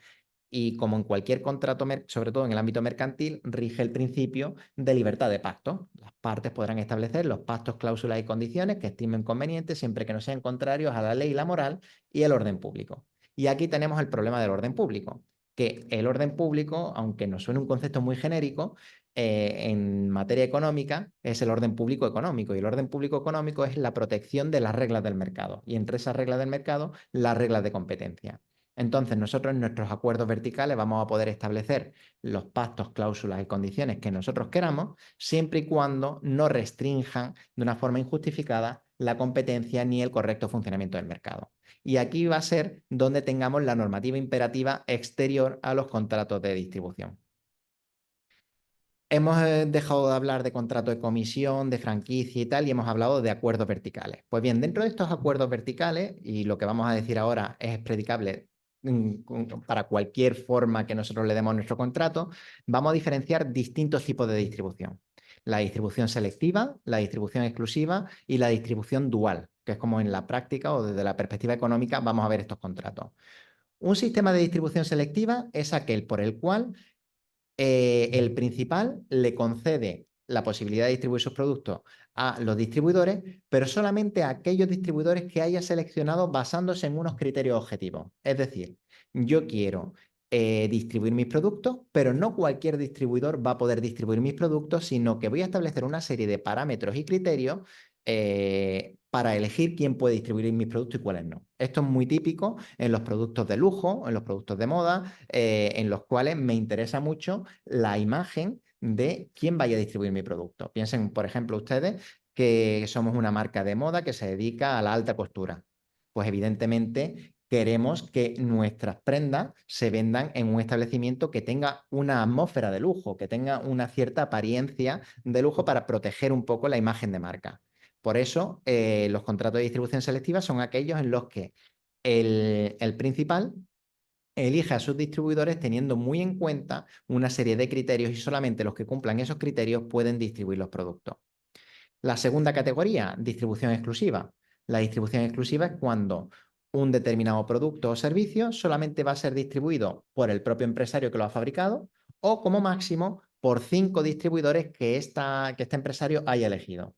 y como en cualquier contrato, sobre todo en el ámbito mercantil, rige el principio de libertad de pacto. Las partes podrán establecer los pactos, cláusulas y condiciones que estimen convenientes siempre que no sean contrarios a la ley, la moral y el orden público. Y aquí tenemos el problema del orden público, que el orden público, aunque nos suene un concepto muy genérico, en materia económica es el orden público económico, y el orden público económico es la protección de las reglas del mercado, y entre esas reglas del mercado, las reglas de competencia. Entonces, nosotros en nuestros acuerdos verticales vamos a poder establecer los pactos, cláusulas y condiciones que nosotros queramos, siempre y cuando no restrinjan de una forma injustificada la competencia ni el correcto funcionamiento del mercado. Y aquí va a ser donde tengamos la normativa imperativa exterior a los contratos de distribución. Hemos dejado de hablar de contrato de comisión, de franquicia y tal, y hemos hablado de acuerdos verticales. Pues bien, dentro de estos acuerdos verticales, y lo que vamos a decir ahora es predicable para cualquier forma que nosotros le demos a nuestro contrato, vamos a diferenciar distintos tipos de distribución. La distribución selectiva, la distribución exclusiva y la distribución dual, que es como en la práctica o desde la perspectiva económica vamos a ver estos contratos. Un sistema de distribución selectiva es aquel por el cual el principal le concede la posibilidad de distribuir sus productos a los distribuidores, pero solamente a aquellos distribuidores que haya seleccionado basándose en unos criterios objetivos. Es decir, yo quiero distribuir mis productos, pero no cualquier distribuidor va a poder distribuir mis productos, sino que voy a establecer una serie de parámetros y criterios para elegir quién puede distribuir mis productos y cuáles no. Esto es muy típico en los productos de lujo, en los productos de moda, en los cuales me interesa mucho la imagen de quién vaya a distribuir mi producto. Piensen, por ejemplo, ustedes que somos una marca de moda que se dedica a la alta costura. Pues evidentemente queremos que nuestras prendas se vendan en un establecimiento que tenga una atmósfera de lujo, que tenga una cierta apariencia de lujo para proteger un poco la imagen de marca. Por eso, los contratos de distribución selectiva son aquellos en los que el principal elige a sus distribuidores teniendo muy en cuenta una serie de criterios y solamente los que cumplan esos criterios pueden distribuir los productos. La segunda categoría, distribución exclusiva. La distribución exclusiva es cuando un determinado producto o servicio solamente va a ser distribuido por el propio empresario que lo ha fabricado o como máximo por 5 distribuidores que este empresario haya elegido.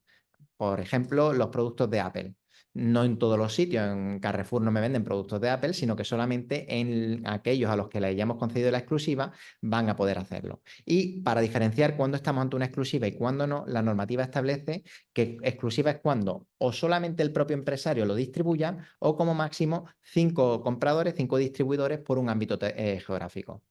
Por ejemplo, los productos de Apple. No en todos los sitios, en Carrefour no me venden productos de Apple, sino que solamente en aquellos a los que le hayamos concedido la exclusiva van a poder hacerlo. Y para diferenciar cuándo estamos ante una exclusiva y cuándo no, la normativa establece que exclusiva es cuando o solamente el propio empresario lo distribuya o como máximo 5 compradores, 5 distribuidores por un ámbito geográfico.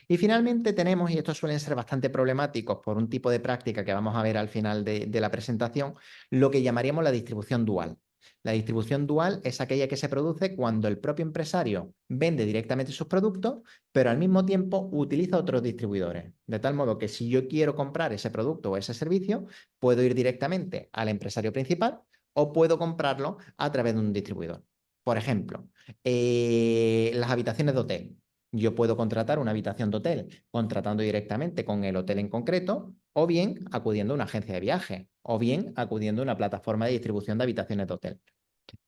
Y finalmente tenemos, y estos suelen ser bastante problemáticos por un tipo de práctica que vamos a ver al final de la presentación, lo que llamaríamos la distribución dual. La distribución dual es aquella que se produce cuando el propio empresario vende directamente sus productos, pero al mismo tiempo utiliza otros distribuidores. De tal modo que si yo quiero comprar ese producto o ese servicio, puedo ir directamente al empresario principal o puedo comprarlo a través de un distribuidor. Por ejemplo, las habitaciones de hotel. Yo puedo contratar una habitación de hotel contratando directamente con el hotel en concreto, o bien acudiendo a una agencia de viaje, o bien acudiendo a una plataforma de distribución de habitaciones de hotel.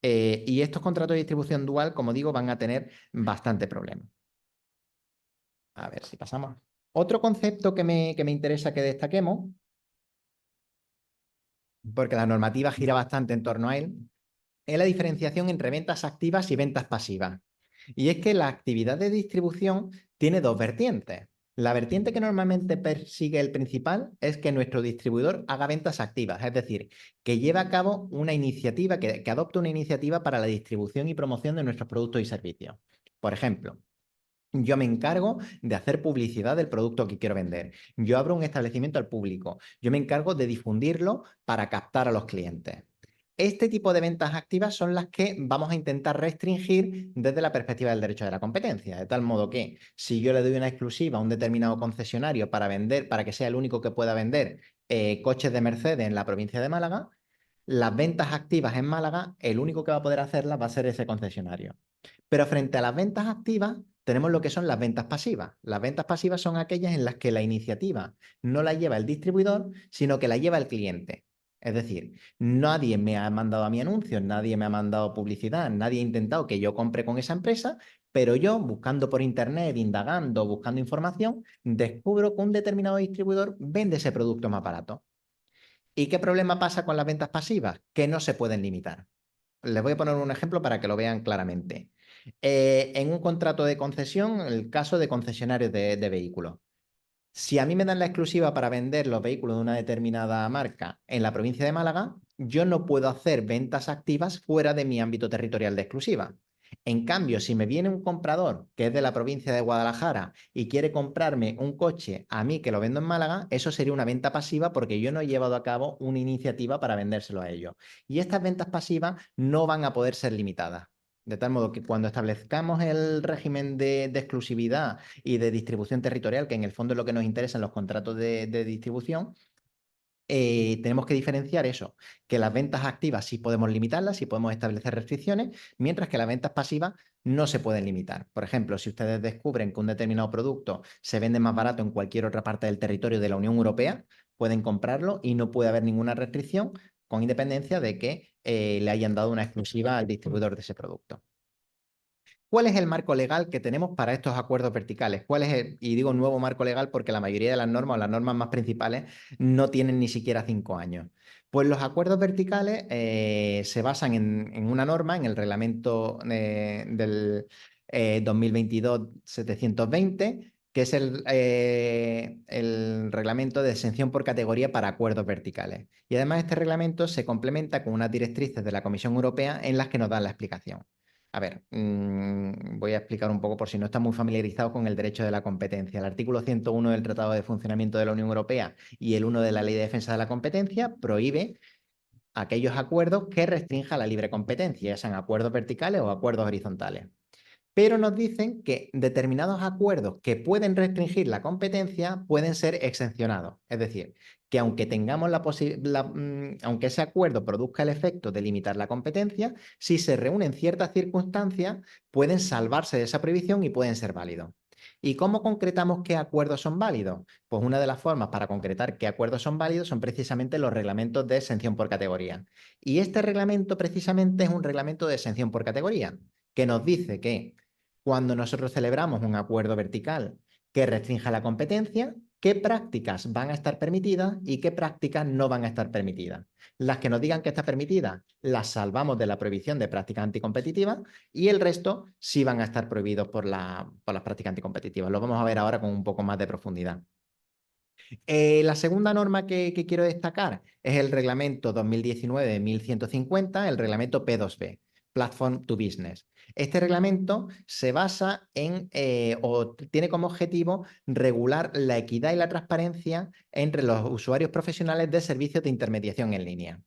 Y estos contratos de distribución dual, como digo, van a tener bastante problema. A ver si pasamos. Otro concepto que me interesa que destaquemos, porque la normativa gira bastante en torno a él, es la diferenciación entre ventas activas y ventas pasivas. Y es que la actividad de distribución tiene dos vertientes. La vertiente que normalmente persigue el principal es que nuestro distribuidor haga ventas activas, es decir, que lleve a cabo una iniciativa, que adopte una iniciativa para la distribución y promoción de nuestros productos y servicios. Por ejemplo, yo me encargo de hacer publicidad del producto que quiero vender. Yo abro un establecimiento al público. Yo me encargo de difundirlo para captar a los clientes. Este tipo de ventas activas son las que vamos a intentar restringir desde la perspectiva del derecho de la competencia, de tal modo que si yo le doy una exclusiva a un determinado concesionario para vender, para que sea el único que pueda vender coches de Mercedes en la provincia de Málaga, las ventas activas en Málaga, el único que va a poder hacerlas va a ser ese concesionario. Pero frente a las ventas activas, tenemos lo que son las ventas pasivas. Las ventas pasivas son aquellas en las que la iniciativa no la lleva el distribuidor, sino que la lleva el cliente. Es decir, nadie me ha mandado a mi anuncio, nadie me ha mandado publicidad, nadie ha intentado que yo compre con esa empresa, pero yo, buscando por internet, indagando, buscando información, descubro que un determinado distribuidor vende ese producto más barato. ¿Y qué problema pasa con las ventas pasivas? Que no se pueden limitar. Les voy a poner un ejemplo para que lo vean claramente. En un contrato de concesión, el caso de concesionarios de vehículos. Si a mí me dan la exclusiva para vender los vehículos de una determinada marca en la provincia de Málaga, yo no puedo hacer ventas activas fuera de mi ámbito territorial de exclusiva. En cambio, si me viene un comprador que es de la provincia de Guadalajara y quiere comprarme un coche a mí que lo vendo en Málaga, eso sería una venta pasiva porque yo no he llevado a cabo una iniciativa para vendérselo a ellos. Y estas ventas pasivas no van a poder ser limitadas. De tal modo que cuando establezcamos el régimen de exclusividad y de distribución territorial, que en el fondo es lo que nos interesa en los contratos de distribución, tenemos que diferenciar eso, que las ventas activas sí podemos limitarlas, sí podemos establecer restricciones, mientras que las ventas pasivas no se pueden limitar. Por ejemplo, si ustedes descubren que un determinado producto se vende más barato en cualquier otra parte del territorio de la Unión Europea, pueden comprarlo y no puede haber ninguna restricción, con independencia de que le hayan dado una exclusiva al distribuidor de ese producto. ¿Cuál es el marco legal que tenemos para estos acuerdos verticales? ¿Cuál es y digo nuevo marco legal porque la mayoría de las normas o las normas más principales no tienen ni siquiera 5 años? Pues los acuerdos verticales se basan en una norma, en el reglamento del 2022-720, que es el reglamento de exención por categoría para acuerdos verticales. Y además este reglamento se complementa con unas directrices de la Comisión Europea en las que nos dan la explicación. A ver, voy a explicar un poco por si no están muy familiarizados con el derecho de la competencia. El artículo 101 del Tratado de Funcionamiento de la Unión Europea y el 1 de la Ley de Defensa de la Competencia prohíbe aquellos acuerdos que restrinjan la libre competencia, ya sean acuerdos verticales o acuerdos horizontales. Pero nos dicen que determinados acuerdos que pueden restringir la competencia pueden ser exencionados. Es decir, que aunque tengamos aunque ese acuerdo produzca el efecto de limitar la competencia, si se reúnen ciertas circunstancias, pueden salvarse de esa prohibición y pueden ser válidos. ¿Y cómo concretamos qué acuerdos son válidos? Pues una de las formas para concretar qué acuerdos son válidos son precisamente los reglamentos de exención por categoría. Y este reglamento precisamente es un reglamento de exención por categoría, que nos dice que cuando nosotros celebramos un acuerdo vertical que restrinja la competencia, qué prácticas van a estar permitidas y qué prácticas no van a estar permitidas. Las que nos digan que está permitida, las salvamos de la prohibición de prácticas anticompetitivas y el resto sí van a estar prohibidos por las prácticas anticompetitivas. Lo vamos a ver ahora con un poco más de profundidad. La segunda norma que quiero destacar es el reglamento 2019-1150, el reglamento P2B, Platform to Business. Este reglamento se basa en, o tiene como objetivo regular la equidad y la transparencia entre los usuarios profesionales de servicios de intermediación en línea.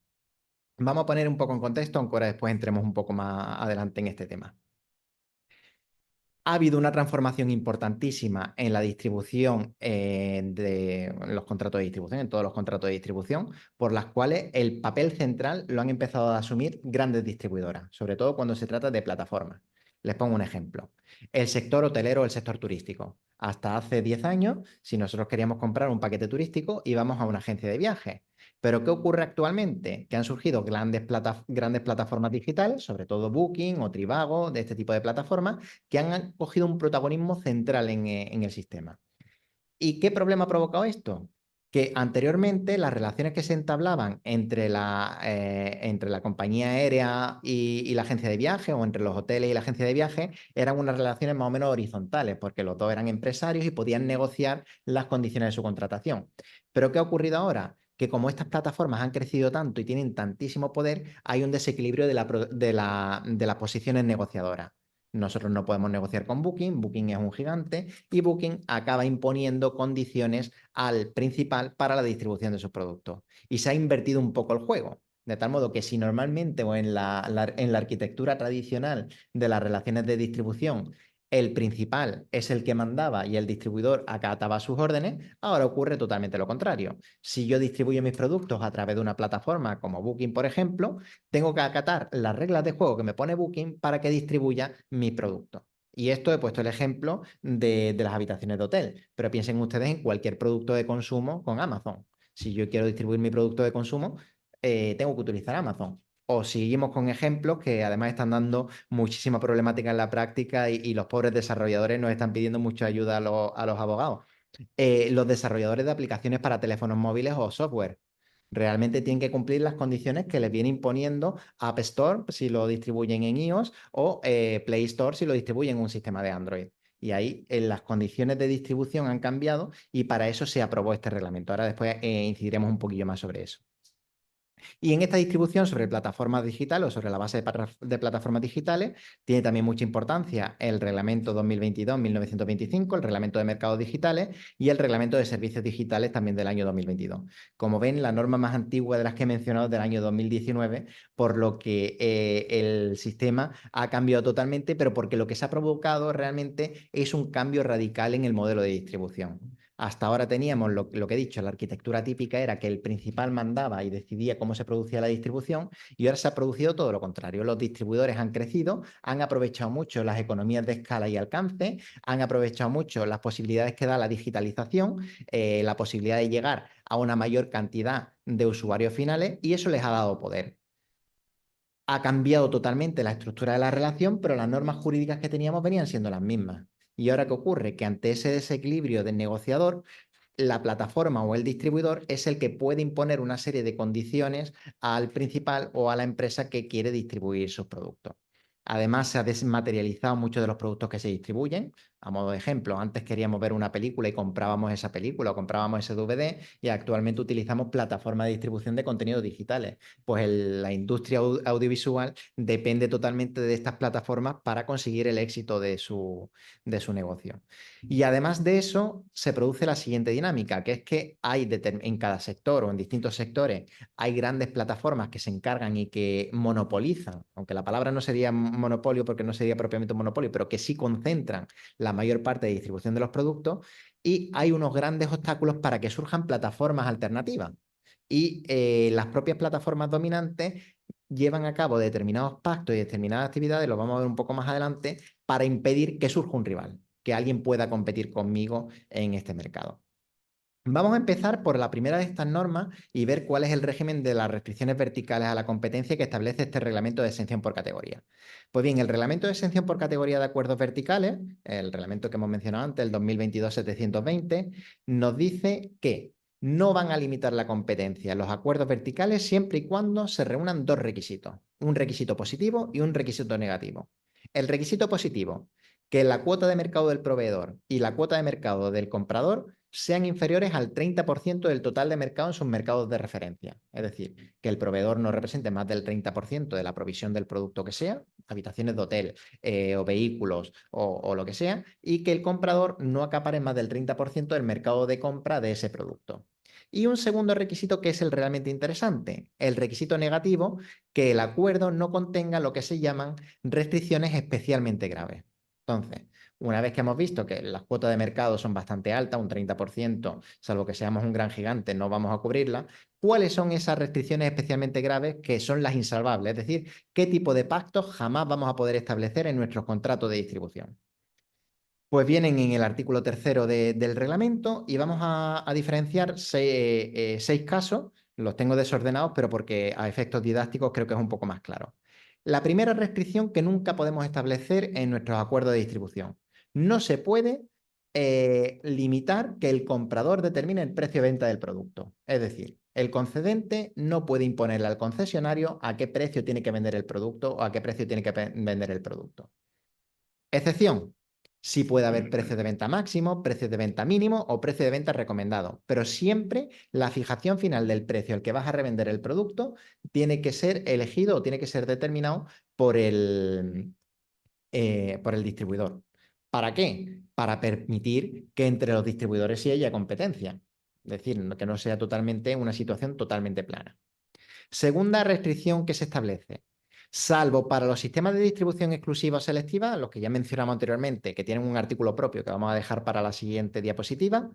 Vamos a poner un poco en contexto, aunque ahora después entremos un poco más adelante en este tema. Ha habido una transformación importantísima en la distribución de los contratos de distribución, en todos los contratos de distribución, por las cuales el papel central lo han empezado a asumir grandes distribuidoras, sobre todo cuando se trata de plataformas. Les pongo un ejemplo. El sector hotelero o el sector turístico. Hasta hace 10 años, si nosotros queríamos comprar un paquete turístico, íbamos a una agencia de viajes. Pero ¿qué ocurre actualmente? Que han surgido grandes plataformas digitales, sobre todo Booking o Trivago, de este tipo de plataformas, que han cogido un protagonismo central en el sistema. ¿Y qué problema ha provocado esto? que anteriormente las relaciones que se entablaban entre la compañía aérea y la agencia de viaje, o entre los hoteles y la agencia de viaje, eran unas relaciones más o menos horizontales, porque los dos eran empresarios y podían negociar las condiciones de su contratación. Pero ¿qué ha ocurrido ahora? Que como estas plataformas han crecido tanto y tienen tantísimo poder, hay un desequilibrio de las posiciones negociadoras. Nosotros no podemos negociar con Booking, Booking es un gigante y Booking acaba imponiendo condiciones al principal para la distribución de sus productos. Y se ha invertido un poco el juego, de tal modo que si normalmente o en la arquitectura tradicional de las relaciones de distribución el principal es el que mandaba y el distribuidor acataba sus órdenes, ahora ocurre totalmente lo contrario. Si yo distribuyo mis productos a través de una plataforma como Booking, por ejemplo, tengo que acatar las reglas de juego que me pone Booking para que distribuya mis productos. Y esto he puesto el ejemplo de las habitaciones de hotel, pero piensen ustedes en cualquier producto de consumo con Amazon. Si yo quiero distribuir mi producto de consumo, tengo que utilizar Amazon. O seguimos con ejemplos que además están dando muchísima problemática en la práctica y los pobres desarrolladores nos están pidiendo mucha ayuda a los abogados. Los desarrolladores de aplicaciones para teléfonos móviles o software realmente tienen que cumplir las condiciones que les viene imponiendo App Store si lo distribuyen en iOS o Play Store si lo distribuyen en un sistema de Android. Y ahí las condiciones de distribución han cambiado y para eso se aprobó este reglamento. Ahora después incidiremos un poquillo más sobre eso. Y en esta distribución sobre plataformas digitales o sobre la base de plataformas digitales tiene también mucha importancia el reglamento 2022-1925, el reglamento de mercados digitales y el reglamento de servicios digitales también del año 2022. Como ven, la norma más antigua de las que he mencionado es del año 2019, por lo que el sistema ha cambiado totalmente, pero porque lo que se ha provocado realmente es un cambio radical en el modelo de distribución. Hasta ahora teníamos lo que he dicho, la arquitectura típica era que el principal mandaba y decidía cómo se producía la distribución y ahora se ha producido todo lo contrario. Los distribuidores han crecido, han aprovechado mucho las economías de escala y alcance, han aprovechado mucho las posibilidades que da la digitalización, la posibilidad de llegar a una mayor cantidad de usuarios finales y eso les ha dado poder. Ha cambiado totalmente la estructura de la relación, pero las normas jurídicas que teníamos venían siendo las mismas. ¿Y ahora qué ocurre? Que ante ese desequilibrio del negociador, la plataforma o el distribuidor es el que puede imponer una serie de condiciones al principal o a la empresa que quiere distribuir sus productos. Además, se ha desmaterializado muchos de los productos que se distribuyen. A modo de ejemplo, antes queríamos ver una película y comprábamos esa película o comprábamos ese DVD y actualmente utilizamos plataformas de distribución de contenidos digitales. Pues la industria audiovisual depende totalmente de estas plataformas para conseguir el éxito de su negocio. Y además de eso, se produce la siguiente dinámica, que es que hay en cada sector o en distintos sectores, hay grandes plataformas que se encargan y que monopolizan, aunque la palabra no sería monopolio porque no sería propiamente un monopolio, pero que sí concentran la mayor parte de distribución de los productos y hay unos grandes obstáculos para que surjan plataformas alternativas. Y las propias plataformas dominantes llevan a cabo determinados pactos y determinadas actividades, lo vamos a ver un poco más adelante, para impedir que surja un rival, que alguien pueda competir conmigo en este mercado. Vamos a empezar por la primera de estas normas y ver cuál es el régimen de las restricciones verticales a la competencia que establece este reglamento de exención por categoría. Pues bien, el reglamento de exención por categoría de acuerdos verticales, el reglamento que hemos mencionado antes, el 2022-720, nos dice que no van a limitar la competencia en los acuerdos verticales siempre y cuando se reúnan dos requisitos, un requisito positivo y un requisito negativo. El requisito positivo, que la cuota de mercado del proveedor y la cuota de mercado del comprador sean inferiores al 30% del total de mercado en sus mercados de referencia. Es decir, que el proveedor no represente más del 30% de la provisión del producto que sea, habitaciones de hotel o vehículos o lo que sea, y que el comprador no acapare más del 30% del mercado de compra de ese producto. Y un segundo requisito que es el realmente interesante, el requisito negativo, que el acuerdo no contenga lo que se llaman restricciones especialmente graves. Entonces, una vez que hemos visto que las cuotas de mercado son bastante altas, un 30%, salvo que seamos un gran gigante, no vamos a cubrirla, ¿cuáles son esas restricciones especialmente graves que son las insalvables? Es decir, ¿qué tipo de pactos jamás vamos a poder establecer en nuestros contratos de distribución? Pues vienen en el artículo 3º del reglamento y vamos a diferenciar seis casos, los tengo desordenados, pero porque a efectos didácticos creo que es un poco más claro. La primera restricción que nunca podemos establecer en nuestros acuerdos de distribución. No se puede limitar que el comprador determine el precio de venta del producto. Es decir, el concedente no puede imponerle al concesionario a qué precio tiene que vender el producto o a qué precio tiene que vender el producto. Excepción, sí puede haber precios de venta máximo, precios de venta mínimo o precio de venta recomendado, pero siempre la fijación final del precio al que vas a revender el producto tiene que ser elegido o tiene que ser determinado por el distribuidor. ¿Para qué? Para permitir que entre los distribuidores sí haya competencia. Es decir, que no sea totalmente una situación totalmente plana. Segunda restricción que se establece. Salvo para los sistemas de distribución exclusiva o selectiva, los que ya mencionamos anteriormente, que tienen un artículo propio que vamos a dejar para la siguiente diapositiva,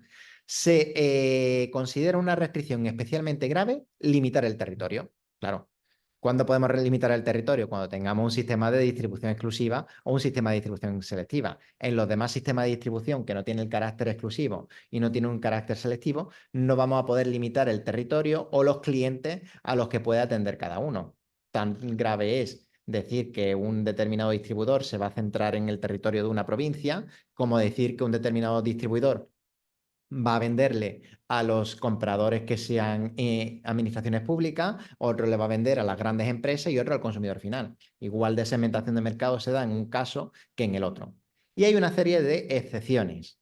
se considera una restricción especialmente grave limitar el territorio. Claro, ¿cuándo podemos limitar el territorio? Cuando tengamos un sistema de distribución exclusiva o un sistema de distribución selectiva. En los demás sistemas de distribución que no tienen el carácter exclusivo y no tienen un carácter selectivo, no vamos a poder limitar el territorio o los clientes a los que puede atender cada uno. Tan grave es decir que un determinado distribuidor se va a centrar en el territorio de una provincia, como decir que un determinado distribuidor va a venderle a los compradores que sean administraciones públicas, otro le va a vender a las grandes empresas y otro al consumidor final. Igual de segmentación de mercado se da en un caso que en el otro. Y hay una serie de excepciones.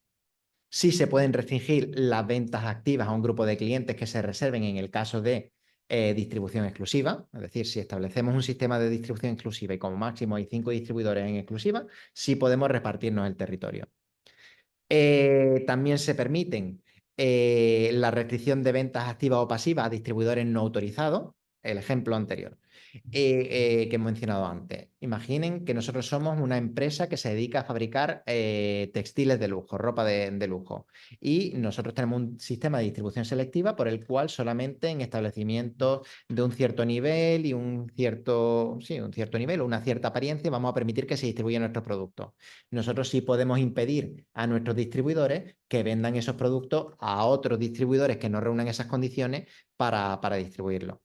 Sí se pueden restringir las ventas activas a un grupo de clientes que se reserven en el caso de distribución exclusiva. Es decir, si establecemos un sistema de distribución exclusiva y como máximo hay 5 distribuidores en exclusiva, sí podemos repartirnos el territorio. También se permiten la restricción de ventas activas o pasivas a distribuidores no autorizados, el ejemplo anterior que he mencionado antes. Imaginen que nosotros somos una empresa que se dedica a fabricar textiles de lujo, ropa de lujo, y nosotros tenemos un sistema de distribución selectiva por el cual solamente en establecimientos de un cierto nivel y un cierto nivel o una cierta apariencia vamos a permitir que se distribuyan nuestros productos. Nosotros sí podemos impedir a nuestros distribuidores que vendan esos productos a otros distribuidores que no reúnan esas condiciones para distribuirlos.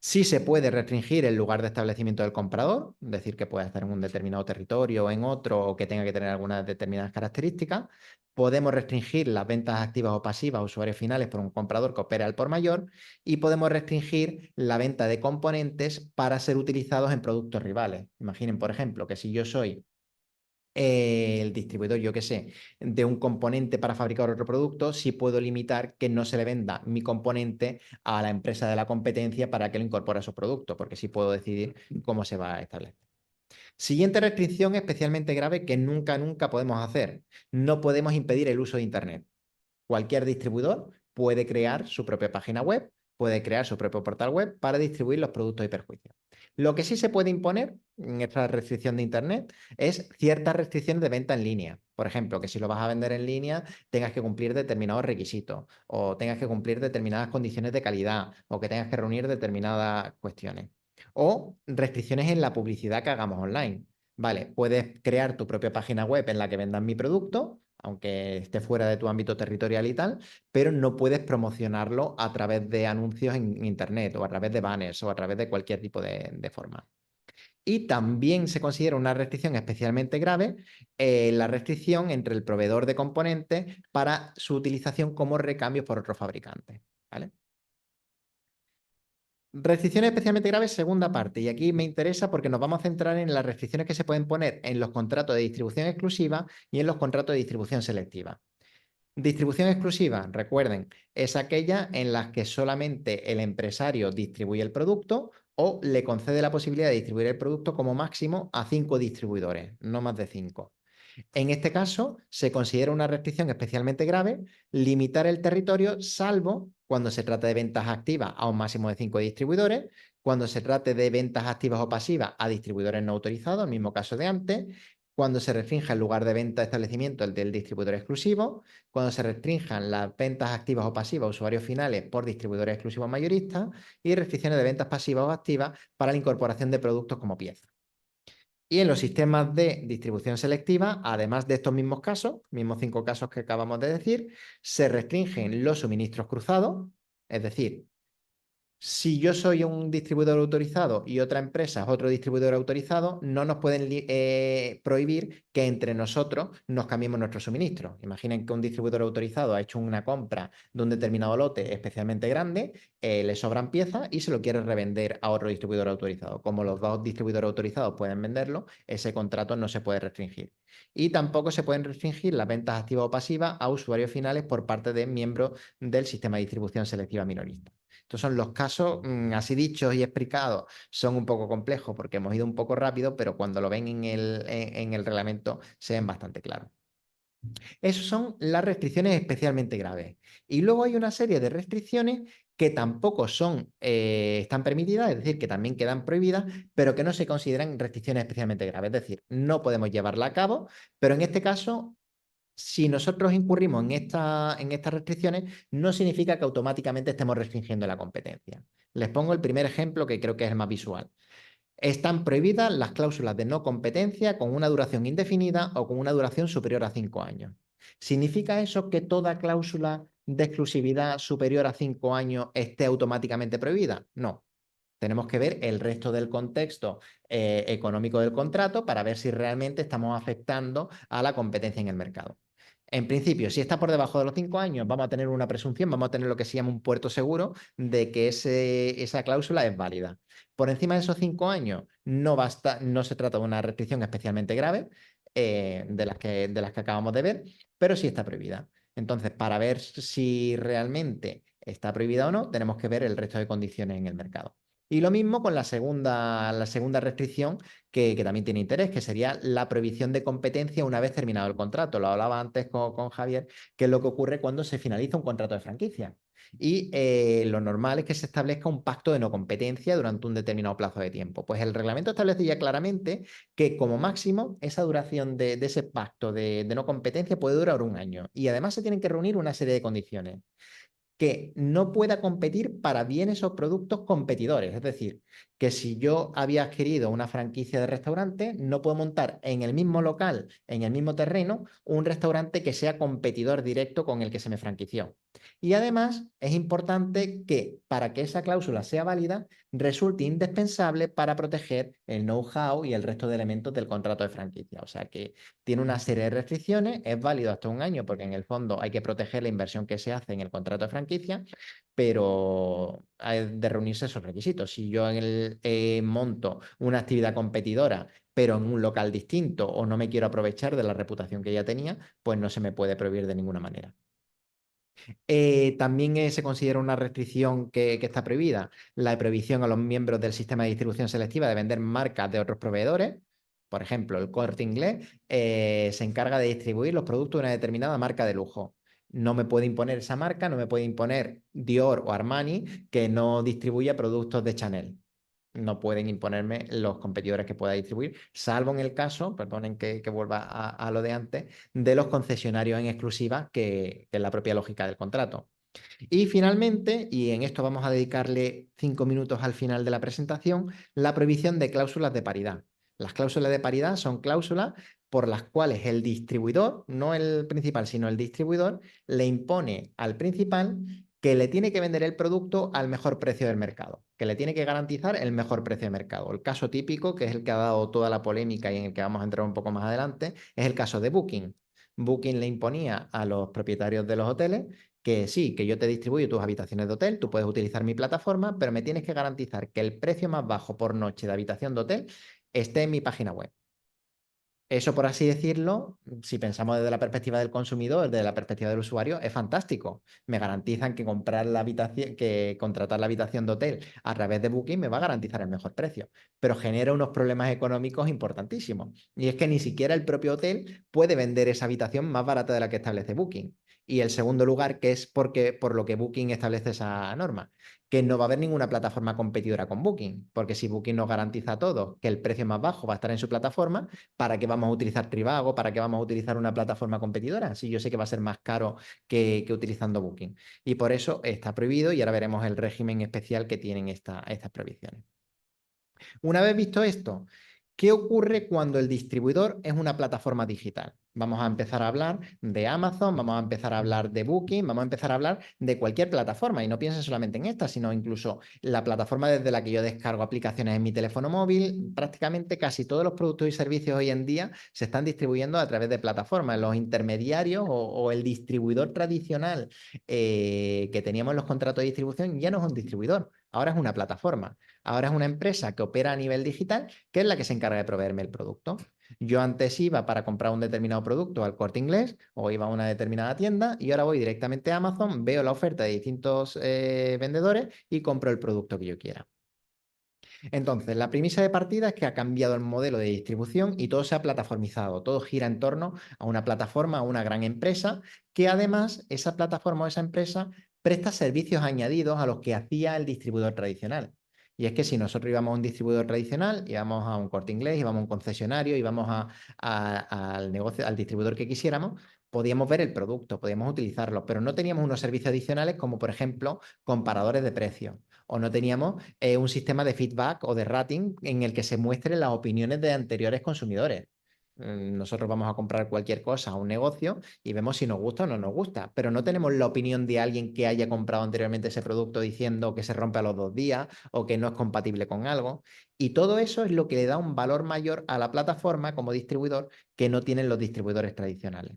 Sí se puede restringir el lugar de establecimiento del comprador, es decir, que pueda estar en un determinado territorio o en otro, o que tenga que tener algunas determinadas características. Podemos restringir las ventas activas o pasivas a usuarios finales por un comprador que opere al por mayor y podemos restringir la venta de componentes para ser utilizados en productos rivales. Imaginen, por ejemplo, que si yo soy el distribuidor, yo qué sé, de un componente para fabricar otro producto, sí puedo limitar que no se le venda mi componente a la empresa de la competencia para que lo incorpore a su producto, porque sí puedo decidir cómo se va a establecer. Siguiente restricción especialmente grave que nunca podemos hacer. No podemos impedir el uso de Internet. Cualquier distribuidor puede crear su propia página web, puede crear su propio portal web para distribuir los productos y perjuicios. Lo que sí se puede imponer en esta restricción de Internet es ciertas restricciones de venta en línea. Por ejemplo, que si lo vas a vender en línea tengas que cumplir determinados requisitos o tengas que cumplir determinadas condiciones de calidad o que tengas que reunir determinadas cuestiones. O restricciones en la publicidad que hagamos online. Vale, puedes crear tu propia página web en la que vendas mi producto, aunque esté fuera de tu ámbito territorial y tal, pero no puedes promocionarlo a través de anuncios en Internet o a través de banners o a través de cualquier tipo de forma. Y también se considera una restricción especialmente grave la restricción entre el proveedor de componentes para su utilización como recambio por otros fabricantes. ¿Vale? Restricciones especialmente graves, segunda parte. Y aquí me interesa porque nos vamos a centrar en las restricciones que se pueden poner en los contratos de distribución exclusiva y en los contratos de distribución selectiva. Distribución exclusiva, recuerden, es aquella en la que solamente el empresario distribuye el producto o le concede la posibilidad de distribuir el producto como máximo a 5 distribuidores, no más de 5. En este caso, se considera una restricción especialmente grave limitar el territorio, salvo cuando se trata de ventas activas a un máximo de 5 distribuidores, cuando se trate de ventas activas o pasivas a distribuidores no autorizados, el mismo caso de antes, cuando se restrinja el lugar de venta de establecimiento, el del distribuidor exclusivo, cuando se restrinjan las ventas activas o pasivas a usuarios finales por distribuidores exclusivos mayoristas y restricciones de ventas pasivas o activas para la incorporación de productos como piezas. Y en los sistemas de distribución selectiva, además de estos mismos casos, mismos 5 casos que acabamos de decir, se restringen los suministros cruzados, es decir, Si yo soy un distribuidor autorizado y otra empresa es otro distribuidor autorizado, no nos pueden prohibir que entre nosotros nos cambiemos nuestro suministro. Imaginen que un distribuidor autorizado ha hecho una compra de un determinado lote especialmente grande, le sobran piezas y se lo quiere revender a otro distribuidor autorizado. Como los dos distribuidores autorizados pueden venderlo, ese contrato no se puede restringir. Y tampoco se pueden restringir las ventas activas o pasivas a usuarios finales por parte de miembros del sistema de distribución selectiva minorista. Estos son los casos, así dichos y explicados, son un poco complejos porque hemos ido un poco rápido, pero cuando lo ven en el reglamento se ven bastante claros. Esas son las restricciones especialmente graves. Y luego hay una serie de restricciones que tampoco están permitidas, es decir, que también quedan prohibidas, pero que no se consideran restricciones especialmente graves. Es decir, no podemos llevarla a cabo, pero en este caso si nosotros incurrimos en estas restricciones, no significa que automáticamente estemos restringiendo la competencia. Les pongo el primer ejemplo que creo que es el más visual. Están prohibidas las cláusulas de no competencia con una duración indefinida o con una duración superior a 5 años. ¿Significa eso que toda cláusula de exclusividad superior a 5 años esté automáticamente prohibida? No. Tenemos que ver el resto del contexto económico del contrato para ver si realmente estamos afectando a la competencia en el mercado. En principio, si está por debajo de los 5 años, vamos a tener una presunción, vamos a tener lo que se llama un puerto seguro de que esa cláusula es válida. Por encima de esos 5 años, no se trata de una restricción especialmente grave de las que acabamos de ver, pero sí está prohibida. Entonces, para ver si realmente está prohibida o no, tenemos que ver el resto de condiciones en el mercado. Y lo mismo con la segunda restricción que también tiene interés, que sería la prohibición de competencia una vez terminado el contrato. Lo hablaba antes con Javier, que es lo que ocurre cuando se finaliza un contrato de franquicia. Y lo normal es que se establezca un pacto de no competencia durante un determinado plazo de tiempo. Pues el reglamento establece ya claramente que como máximo esa duración de ese pacto de no competencia puede durar un año. Y además se tienen que reunir una serie de condiciones que no pueda competir para bienes o productos competidores. Es decir, que si yo había adquirido una franquicia de restaurante, no puedo montar en el mismo local, en el mismo terreno, un restaurante que sea competidor directo con el que se me franquició. Y además es importante que para que esa cláusula sea válida, resulte indispensable para proteger el know-how y el resto de elementos del contrato de franquicia. O sea que tiene una serie de restricciones, es válido hasta un año porque en el fondo hay que proteger la inversión que se hace en el contrato de franquicia, pero hay de reunirse esos requisitos. Si yo monto una actividad competidora, pero en un local distinto o no me quiero aprovechar de la reputación que ya tenía, pues no se me puede prohibir de ninguna manera. También se considera una restricción que está prohibida, la prohibición a los miembros del sistema de distribución selectiva de vender marcas de otros proveedores. Por ejemplo, el Corte Inglés se encarga de distribuir los productos de una determinada marca de lujo. No me puede imponer esa marca, no me puede imponer Dior o Armani que no distribuya productos de Chanel. No pueden imponerme los competidores que pueda distribuir, salvo en el caso, perdonen que vuelva a lo de antes, de los concesionarios en exclusiva, que es la propia lógica del contrato. Y finalmente, y en esto vamos a dedicarle 5 minutos al final de la presentación, la prohibición de cláusulas de paridad. Las cláusulas de paridad son cláusulas por las cuales el distribuidor, no el principal, sino el distribuidor, le impone al principal que le tiene que vender el producto al mejor precio del mercado, que le tiene que garantizar el mejor precio de mercado. El caso típico, que es el que ha dado toda la polémica y en el que vamos a entrar un poco más adelante, es el caso de Booking. Booking le imponía a los propietarios de los hoteles que sí, que yo te distribuyo tus habitaciones de hotel, tú puedes utilizar mi plataforma, pero me tienes que garantizar que el precio más bajo por noche de habitación de hotel esté en mi página web. Eso, por así decirlo, si pensamos desde la perspectiva del consumidor, desde la perspectiva del usuario, es fantástico. Me garantizan que comprar la habitación, que contratar la habitación de hotel a través de Booking me va a garantizar el mejor precio, pero genera unos problemas económicos importantísimos. Y es que ni siquiera el propio hotel puede vender esa habitación más barata de la que establece Booking. Y el segundo lugar, que es por lo que Booking establece esa norma, que no va a haber ninguna plataforma competidora con Booking, porque si Booking nos garantiza a todos que el precio más bajo va a estar en su plataforma, ¿para qué vamos a utilizar Trivago? ¿Para qué vamos a utilizar una plataforma competidora? Si yo sé que va a ser más caro que utilizando Booking. Y por eso está prohibido y ahora veremos el régimen especial que tienen estas prohibiciones. Una vez visto esto, ¿Qué ocurre cuando el distribuidor es una plataforma digital? Vamos a empezar a hablar de Amazon, vamos a empezar a hablar de Booking, vamos a empezar a hablar de cualquier plataforma. Y no piensen solamente en esta, sino incluso la plataforma desde la que yo descargo aplicaciones en mi teléfono móvil. Prácticamente casi todos los productos y servicios hoy en día se están distribuyendo a través de plataformas. Los intermediarios o el distribuidor tradicional que teníamos en los contratos de distribución ya no es un distribuidor, ahora es una plataforma. Ahora es una empresa que opera a nivel digital, que es la que se encarga de proveerme el producto. Yo antes iba para comprar un determinado producto al Corte Inglés o iba a una determinada tienda y ahora voy directamente a Amazon, veo la oferta de distintos vendedores y compro el producto que yo quiera. Entonces, la premisa de partida es que ha cambiado el modelo de distribución y todo se ha plataformizado, todo gira en torno a una plataforma, a una gran empresa, que además esa plataforma o esa empresa presta servicios añadidos a los que hacía el distribuidor tradicional. Y es que si nosotros íbamos a un distribuidor tradicional, íbamos a un Corte Inglés, íbamos a un concesionario, íbamos al negocio, al distribuidor que quisiéramos, podíamos ver el producto, podíamos utilizarlo, pero no teníamos unos servicios adicionales como, por ejemplo, comparadores de precios, o no teníamos un sistema de feedback o de rating en el que se muestren las opiniones de anteriores consumidores. Nosotros vamos a comprar cualquier cosa a un negocio y vemos si nos gusta o no nos gusta, pero no tenemos la opinión de alguien que haya comprado anteriormente ese producto diciendo que se rompe a los 2 días o que no es compatible con algo. Y todo eso es lo que le da un valor mayor a la plataforma como distribuidor que no tienen los distribuidores tradicionales.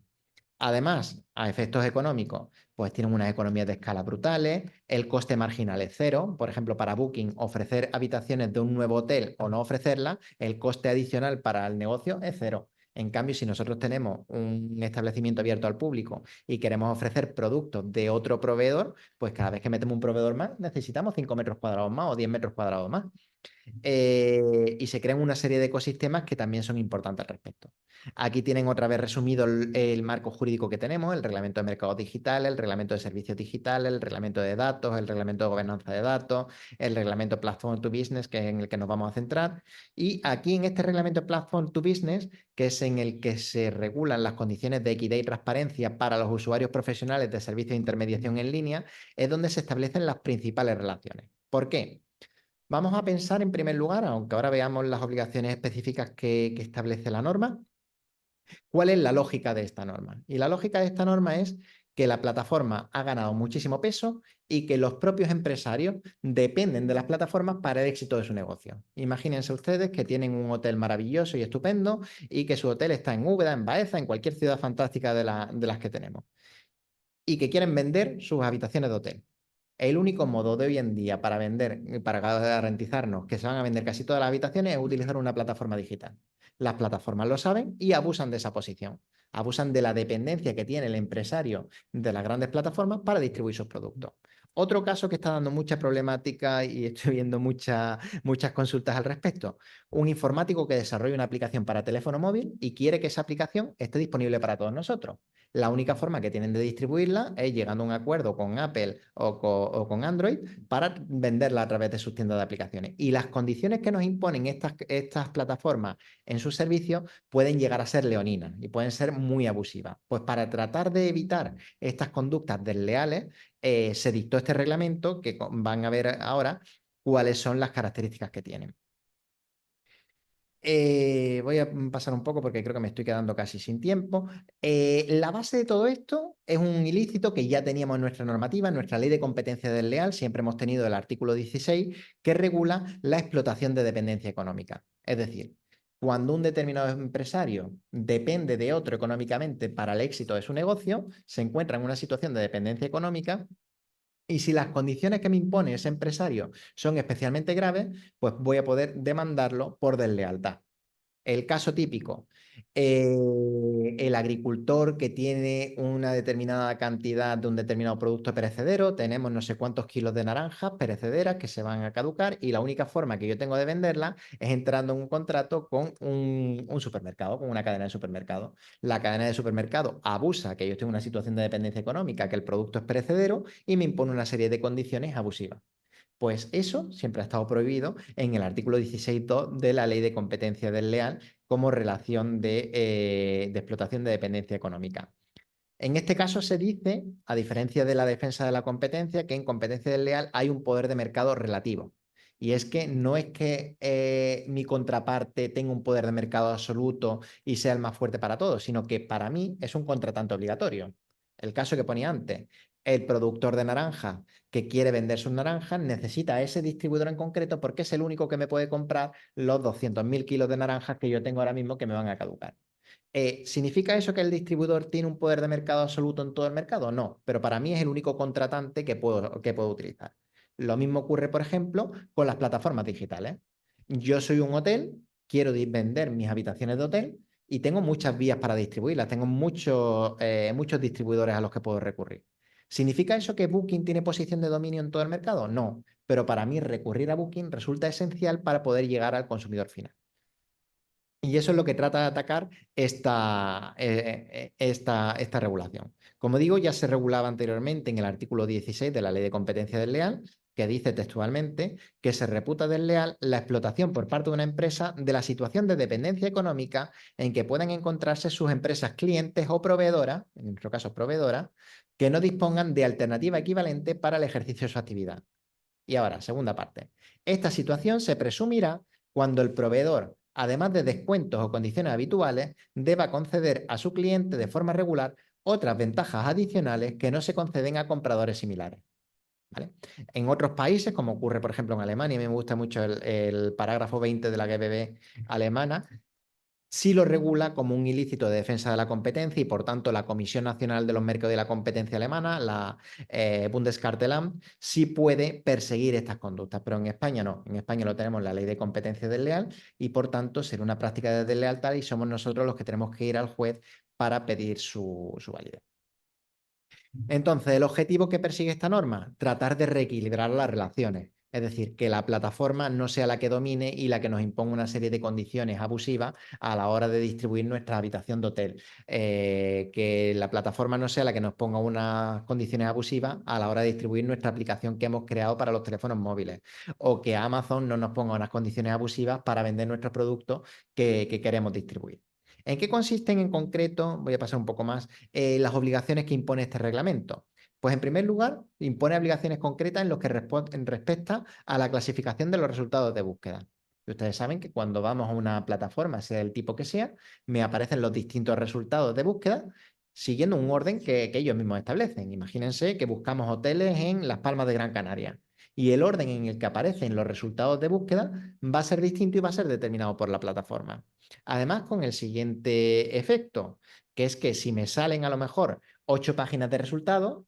Además, a efectos económicos, pues tienen unas economías de escala brutales, el coste marginal es cero. Por ejemplo, para Booking, ofrecer habitaciones de un nuevo hotel o no ofrecerlas, el coste adicional para el negocio es cero. En cambio, si nosotros tenemos un establecimiento abierto al público y queremos ofrecer productos de otro proveedor, pues cada vez que metemos un proveedor más, necesitamos 5 metros cuadrados más o 10 metros cuadrados más. Y se crean una serie de ecosistemas que también son importantes al respecto. Aquí tienen otra vez resumido el marco jurídico que tenemos, el reglamento de mercados digitales, el reglamento de servicios digitales, el reglamento de datos, el reglamento de gobernanza de datos, el reglamento Platform to Business, que es en el que nos vamos a centrar. Y aquí en este reglamento Platform to Business, que es en el que se regulan las condiciones de equidad y transparencia para los usuarios profesionales de servicios de intermediación en línea, es donde se establecen las principales relaciones. ¿Por qué? Vamos a pensar en primer lugar, aunque ahora veamos las obligaciones específicas que establece la norma, cuál es la lógica de esta norma. Y la lógica de esta norma es que la plataforma ha ganado muchísimo peso y que los propios empresarios dependen de las plataformas para el éxito de su negocio. Imagínense ustedes que tienen un hotel maravilloso y estupendo y que su hotel está en Úbeda, en Baeza, en cualquier ciudad fantástica de las que tenemos y que quieren vender sus habitaciones de hotel. El único modo de hoy en día para vender, para garantizarnos que se van a vender casi todas las habitaciones es utilizar una plataforma digital. Las plataformas lo saben y abusan de esa posición. Abusan de la dependencia que tiene el empresario de las grandes plataformas para distribuir sus productos. Otro caso que está dando mucha problemática y estoy viendo muchas consultas al respecto. Un informático que desarrolla una aplicación para teléfono móvil y quiere que esa aplicación esté disponible para todos nosotros. La única forma que tienen de distribuirla es llegando a un acuerdo con Apple o con Android para venderla a través de sus tiendas de aplicaciones. Y las condiciones que nos imponen estas plataformas en sus servicios pueden llegar a ser leoninas y pueden ser muy abusivas. Pues para tratar de evitar estas conductas desleales, se dictó este reglamento que van a ver ahora cuáles son las características que tienen. Voy a pasar un poco porque creo que me estoy quedando casi sin tiempo. La base de todo esto es un ilícito que ya teníamos en nuestra normativa, en nuestra ley de competencia desleal. Siempre hemos tenido el artículo 16 que regula la explotación de dependencia económica. Es decir, cuando un determinado empresario depende de otro económicamente para el éxito de su negocio, se encuentra en una situación de dependencia económica. Y si las condiciones que me impone ese empresario son especialmente graves, pues voy a poder demandarlo por deslealtad. El caso típico, el agricultor que tiene una determinada cantidad de un determinado producto perecedero, tenemos no sé cuántos kilos de naranjas perecederas que se van a caducar y la única forma que yo tengo de venderla es entrando en un contrato con un supermercado, con una cadena de supermercado. La cadena de supermercado abusa que yo estoy en una situación de dependencia económica, que el producto es perecedero y me impone una serie de condiciones abusivas. Pues eso siempre ha estado prohibido en el artículo 16.2 de la Ley de Competencia Desleal como relación de explotación de dependencia económica. En este caso se dice, a diferencia de la defensa de la competencia, que en competencia desleal hay un poder de mercado relativo. Y es que no es que mi contraparte tenga un poder de mercado absoluto y sea el más fuerte para todos, sino que para mí es un contratante obligatorio. El caso que ponía antes, el productor de naranja que quiere vender sus naranjas necesita a ese distribuidor en concreto porque es el único que me puede comprar los 200.000 kilos de naranjas que yo tengo ahora mismo que me van a caducar. ¿Significa eso que el distribuidor tiene un poder de mercado absoluto en todo el mercado? No, pero para mí es el único contratante que puedo utilizar. Lo mismo ocurre, por ejemplo, con las plataformas digitales. Yo soy un hotel, quiero vender mis habitaciones de hotel y tengo muchas vías para distribuirlas, tengo muchos distribuidores a los que puedo recurrir. ¿Significa eso que Booking tiene posición de dominio en todo el mercado? No, pero para mí recurrir a Booking resulta esencial para poder llegar al consumidor final. Y eso es lo que trata de atacar esta regulación. Como digo, ya se regulaba anteriormente en el artículo 16 de la Ley de Competencia Desleal, que dice textualmente que se reputa desleal la explotación por parte de una empresa de la situación de dependencia económica en que puedan encontrarse sus empresas clientes o proveedoras, en nuestro caso proveedoras, que no dispongan de alternativa equivalente para el ejercicio de su actividad. Y ahora, segunda parte. Esta situación se presumirá cuando el proveedor, además de descuentos o condiciones habituales, deba conceder a su cliente de forma regular otras ventajas adicionales que no se conceden a compradores similares. ¿Vale? En otros países, como ocurre por ejemplo en Alemania, a mí me gusta mucho el parágrafo 20 de la GBB alemana, sí lo regula como un ilícito de defensa de la competencia y, por tanto, la Comisión Nacional de los Mercados y la Competencia Alemana, la Bundeskartellamt, sí puede perseguir estas conductas, pero en España no. En España lo tenemos la Ley de Competencia Desleal y, por tanto, será una práctica de deslealtad y somos nosotros los que tenemos que ir al juez para pedir su validez. Entonces, ¿el objetivo que persigue esta norma? Tratar de reequilibrar las relaciones. Es decir, que la plataforma no sea la que domine y la que nos imponga una serie de condiciones abusivas a la hora de distribuir nuestra habitación de hotel. Que la plataforma no sea la que nos ponga unas condiciones abusivas a la hora de distribuir nuestra aplicación que hemos creado para los teléfonos móviles. O que Amazon no nos ponga unas condiciones abusivas para vender nuestros productos que queremos distribuir. ¿En qué consisten en concreto? Voy a pasar un poco más las obligaciones que impone este reglamento. Pues en primer lugar, impone obligaciones concretas en lo que respecta a la clasificación de los resultados de búsqueda. Y ustedes saben que cuando vamos a una plataforma, sea del tipo que sea, me aparecen los distintos resultados de búsqueda siguiendo un orden que ellos mismos establecen. Imagínense que buscamos hoteles en Las Palmas de Gran Canaria. Y el orden en el que aparecen los resultados de búsqueda va a ser distinto y va a ser determinado por la plataforma. Además, con el siguiente efecto, que es que si me salen a lo mejor 8 páginas de resultados,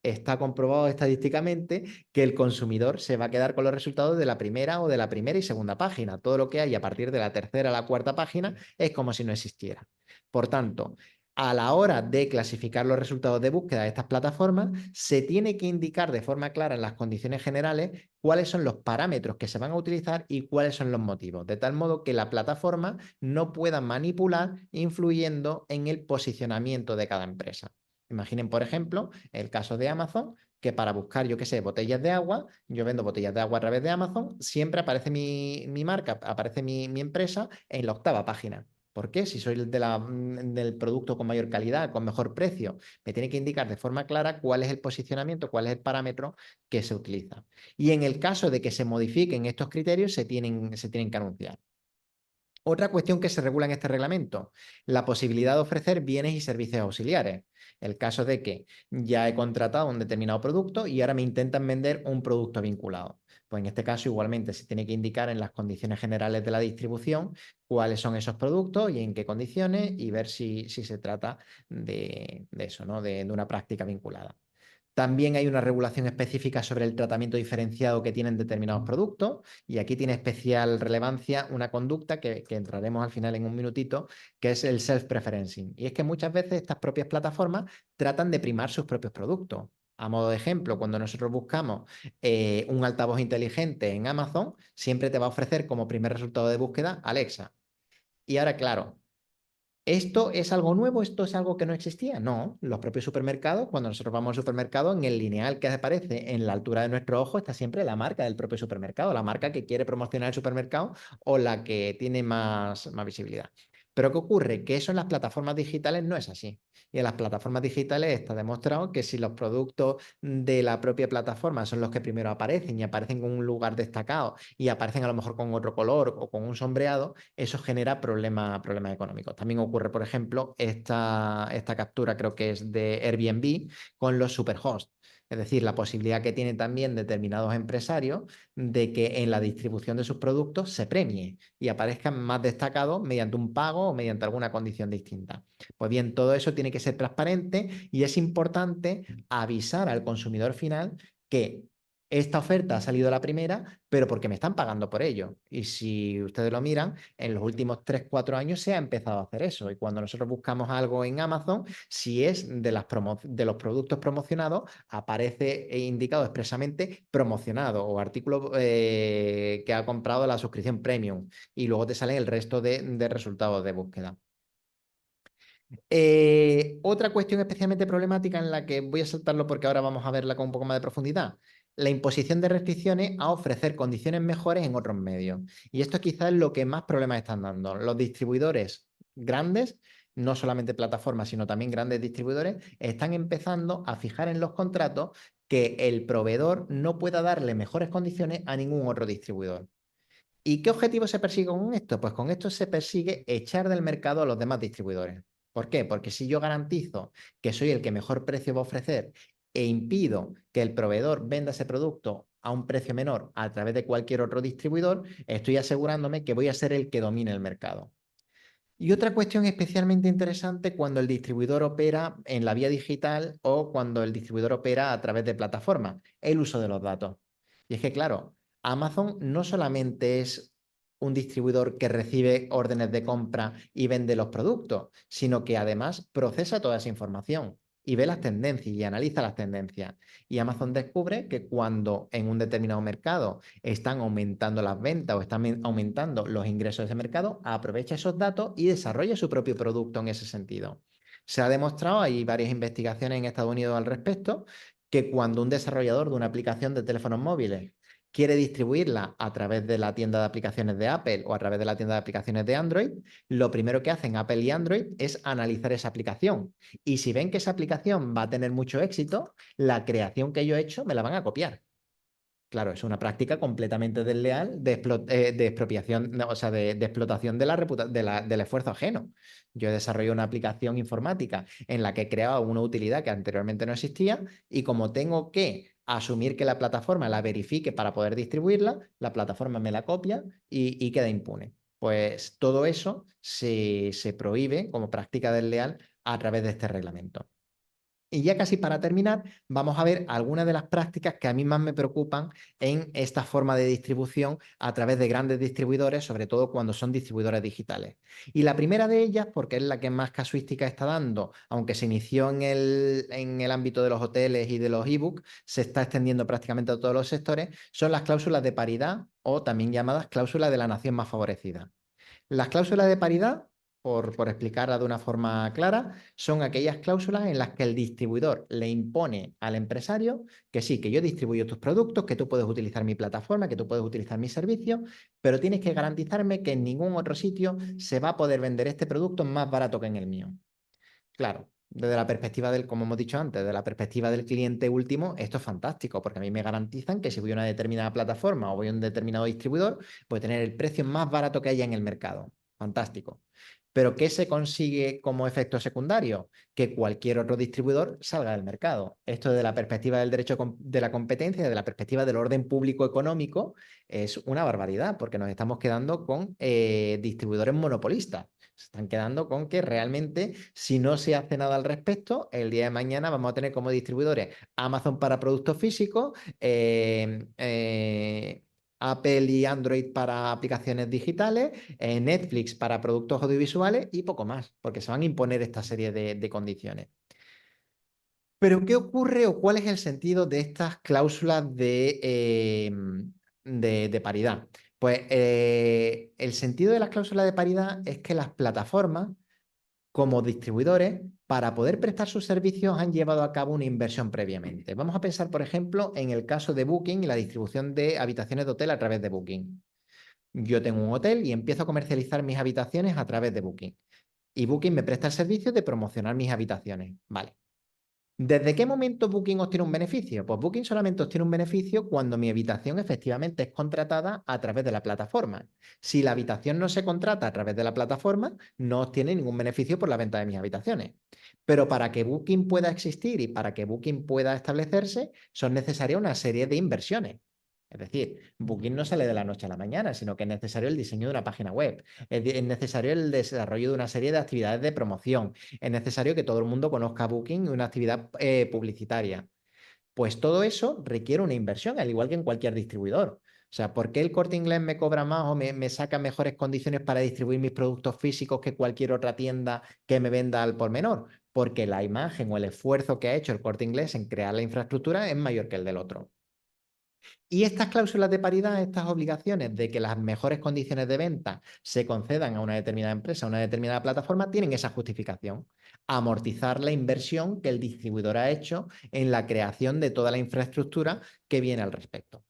está comprobado estadísticamente que el consumidor se va a quedar con los resultados de la primera o de la primera y segunda página. Todo lo que hay a partir de la tercera a la cuarta página es como si no existiera. Por tanto, a la hora de clasificar los resultados de búsqueda de estas plataformas, se tiene que indicar de forma clara en las condiciones generales cuáles son los parámetros que se van a utilizar y cuáles son los motivos, de tal modo que la plataforma no pueda manipular influyendo en el posicionamiento de cada empresa. Imaginen, por ejemplo, el caso de Amazon, que para buscar, yo qué sé, botellas de agua, yo vendo botellas de agua a través de Amazon, siempre aparece mi marca, aparece mi empresa en la 8ª página. ¿Por qué? Si soy del producto con mayor calidad, con mejor precio, me tiene que indicar de forma clara cuál es el posicionamiento, cuál es el parámetro que se utiliza. Y en el caso de que se modifiquen estos criterios, se tienen que anunciar. Otra cuestión que se regula en este reglamento, la posibilidad de ofrecer bienes y servicios auxiliares. El caso de que ya he contratado un determinado producto y ahora me intentan vender un producto vinculado. Pues en este caso igualmente se tiene que indicar en las condiciones generales de la distribución cuáles son esos productos y en qué condiciones y ver si se trata de eso, ¿no? de una práctica vinculada. También hay una regulación específica sobre el tratamiento diferenciado que tienen determinados productos y aquí tiene especial relevancia una conducta que entraremos al final en un minutito, que es el self-preferencing. Y es que muchas veces estas propias plataformas tratan de primar sus propios productos. A modo de ejemplo, cuando nosotros buscamos un altavoz inteligente en Amazon, siempre te va a ofrecer como primer resultado de búsqueda Alexa. Y ahora, claro, ¿esto es algo nuevo? ¿Esto es algo que no existía? No, los propios supermercados, cuando nosotros vamos al supermercado, en el lineal que aparece en la altura de nuestro ojo está siempre la marca del propio supermercado, la marca que quiere promocionar el supermercado o la que tiene más visibilidad. Pero ¿qué ocurre? Que eso en las plataformas digitales no es así. Y en las plataformas digitales está demostrado que si los productos de la propia plataforma son los que primero aparecen y aparecen con un lugar destacado y aparecen a lo mejor con otro color o con un sombreado, eso genera problemas económicos. También ocurre, por ejemplo, esta captura creo que es de Airbnb con los superhosts. Es decir, la posibilidad que tienen también determinados empresarios de que en la distribución de sus productos se premie y aparezcan más destacados mediante un pago o mediante alguna condición distinta. Pues bien, todo eso tiene que ser transparente y es importante avisar al consumidor final que esta oferta ha salido la primera, pero porque me están pagando por ello. Y si ustedes lo miran, en los últimos 3, 4 años se ha empezado a hacer eso. Y cuando nosotros buscamos algo en Amazon, si es de los productos promocionados, aparece indicado expresamente promocionado o artículo que ha comprado la suscripción premium. Y luego te salen el resto de resultados de búsqueda. Otra cuestión especialmente problemática en la que voy a saltarlo porque ahora vamos a verla con un poco más de profundidad. La imposición de restricciones a ofrecer condiciones mejores en otros medios. Y esto quizás es lo que más problemas están dando. Los distribuidores grandes, no solamente plataformas, sino también grandes distribuidores, están empezando a fijar en los contratos que el proveedor no pueda darle mejores condiciones a ningún otro distribuidor. ¿Y qué objetivo se persigue con esto? Pues con esto se persigue echar del mercado a los demás distribuidores. ¿Por qué? Porque si yo garantizo que soy el que mejor precio va a ofrecer e impido que el proveedor venda ese producto a un precio menor a través de cualquier otro distribuidor, estoy asegurándome que voy a ser el que domine el mercado. Y otra cuestión especialmente interesante cuando el distribuidor opera en la vía digital o cuando el distribuidor opera a través de plataformas, el uso de los datos. Y es que, claro, Amazon no solamente es un distribuidor que recibe órdenes de compra y vende los productos, sino que además procesa toda esa información y ve las tendencias y analiza las tendencias. Y Amazon descubre que cuando en un determinado mercado están aumentando las ventas o están aumentando los ingresos de ese mercado, aprovecha esos datos y desarrolla su propio producto en ese sentido. Se ha demostrado, hay varias investigaciones en Estados Unidos al respecto, que cuando un desarrollador de una aplicación de teléfonos móviles quiere distribuirla a través de la tienda de aplicaciones de Apple o a través de la tienda de aplicaciones de Android, lo primero que hacen Apple y Android es analizar esa aplicación. Y si ven que esa aplicación va a tener mucho éxito, la creación que yo he hecho me la van a copiar. Claro, es una práctica completamente desleal de expropiación, no, o sea, de explotación de del esfuerzo ajeno. Yo he desarrollado una aplicación informática en la que he creado una utilidad que anteriormente no existía y como tengo que asumir que la plataforma la verifique para poder distribuirla, la plataforma me la copia y queda impune. Pues todo eso se prohíbe como práctica desleal a través de este reglamento. Y ya casi para terminar, vamos a ver algunas de las prácticas que a mí más me preocupan en esta forma de distribución a través de grandes distribuidores, sobre todo cuando son distribuidores digitales. Y la primera de ellas, porque es la que más casuística está dando, aunque se inició en el ámbito de los hoteles y de los ebooks, se está extendiendo prácticamente a todos los sectores, son las cláusulas de paridad o también llamadas cláusulas de la nación más favorecida. Las cláusulas de paridad, por explicarla de una forma clara, son aquellas cláusulas en las que el distribuidor le impone al empresario que sí, que yo distribuyo tus productos, que tú puedes utilizar mi plataforma, que tú puedes utilizar mi servicio, pero tienes que garantizarme que en ningún otro sitio se va a poder vender este producto más barato que en el mío. Claro, desde la perspectiva del, como hemos dicho antes, de la perspectiva del cliente último, esto es fantástico, porque a mí me garantizan que si voy a una determinada plataforma o voy a un determinado distribuidor, puedo tener el precio más barato que haya en el mercado. Fantástico. Pero ¿qué se consigue como efecto secundario? Que cualquier otro distribuidor salga del mercado. Esto desde la perspectiva del derecho de la competencia, desde la perspectiva del orden público económico, es una barbaridad, porque nos estamos quedando con distribuidores monopolistas. Se están quedando con que realmente, si no se hace nada al respecto, el día de mañana vamos a tener como distribuidores Amazon para productos físicos, Apple y Android para aplicaciones digitales, Netflix para productos audiovisuales y poco más, porque se van a imponer esta serie de condiciones. Pero, ¿qué ocurre o cuál es el sentido de estas cláusulas de paridad? Pues el sentido de las cláusulas de paridad es que las plataformas como distribuidores, para poder prestar sus servicios, han llevado a cabo una inversión previamente. Vamos a pensar, por ejemplo, en el caso de Booking y la distribución de habitaciones de hotel a través de Booking. Yo tengo un hotel y empiezo a comercializar mis habitaciones a través de Booking. Y Booking me presta el servicio de promocionar mis habitaciones. Vale. ¿Desde qué momento Booking obtiene un beneficio? Pues Booking solamente obtiene un beneficio cuando mi habitación efectivamente es contratada a través de la plataforma. Si la habitación no se contrata a través de la plataforma, no obtiene ningún beneficio por la venta de mis habitaciones. Pero para que Booking pueda existir y para que Booking pueda establecerse, son necesarias una serie de inversiones. Es decir, Booking no sale de la noche a la mañana, sino que es necesario el diseño de una página web, es necesario el desarrollo de una serie de actividades de promoción, es necesario que todo el mundo conozca Booking y una actividad publicitaria. Pues todo eso requiere una inversión, al igual que en cualquier distribuidor. O sea, ¿por qué el Corte Inglés me cobra más o me saca mejores condiciones para distribuir mis productos físicos que cualquier otra tienda que me venda al por menor? Porque la imagen o el esfuerzo que ha hecho el Corte Inglés en crear la infraestructura es mayor que el del otro. Y estas cláusulas de paridad, estas obligaciones de que las mejores condiciones de venta se concedan a una determinada empresa, a una determinada plataforma, tienen esa justificación: amortizar la inversión que el distribuidor ha hecho en la creación de toda la infraestructura que viene al respecto.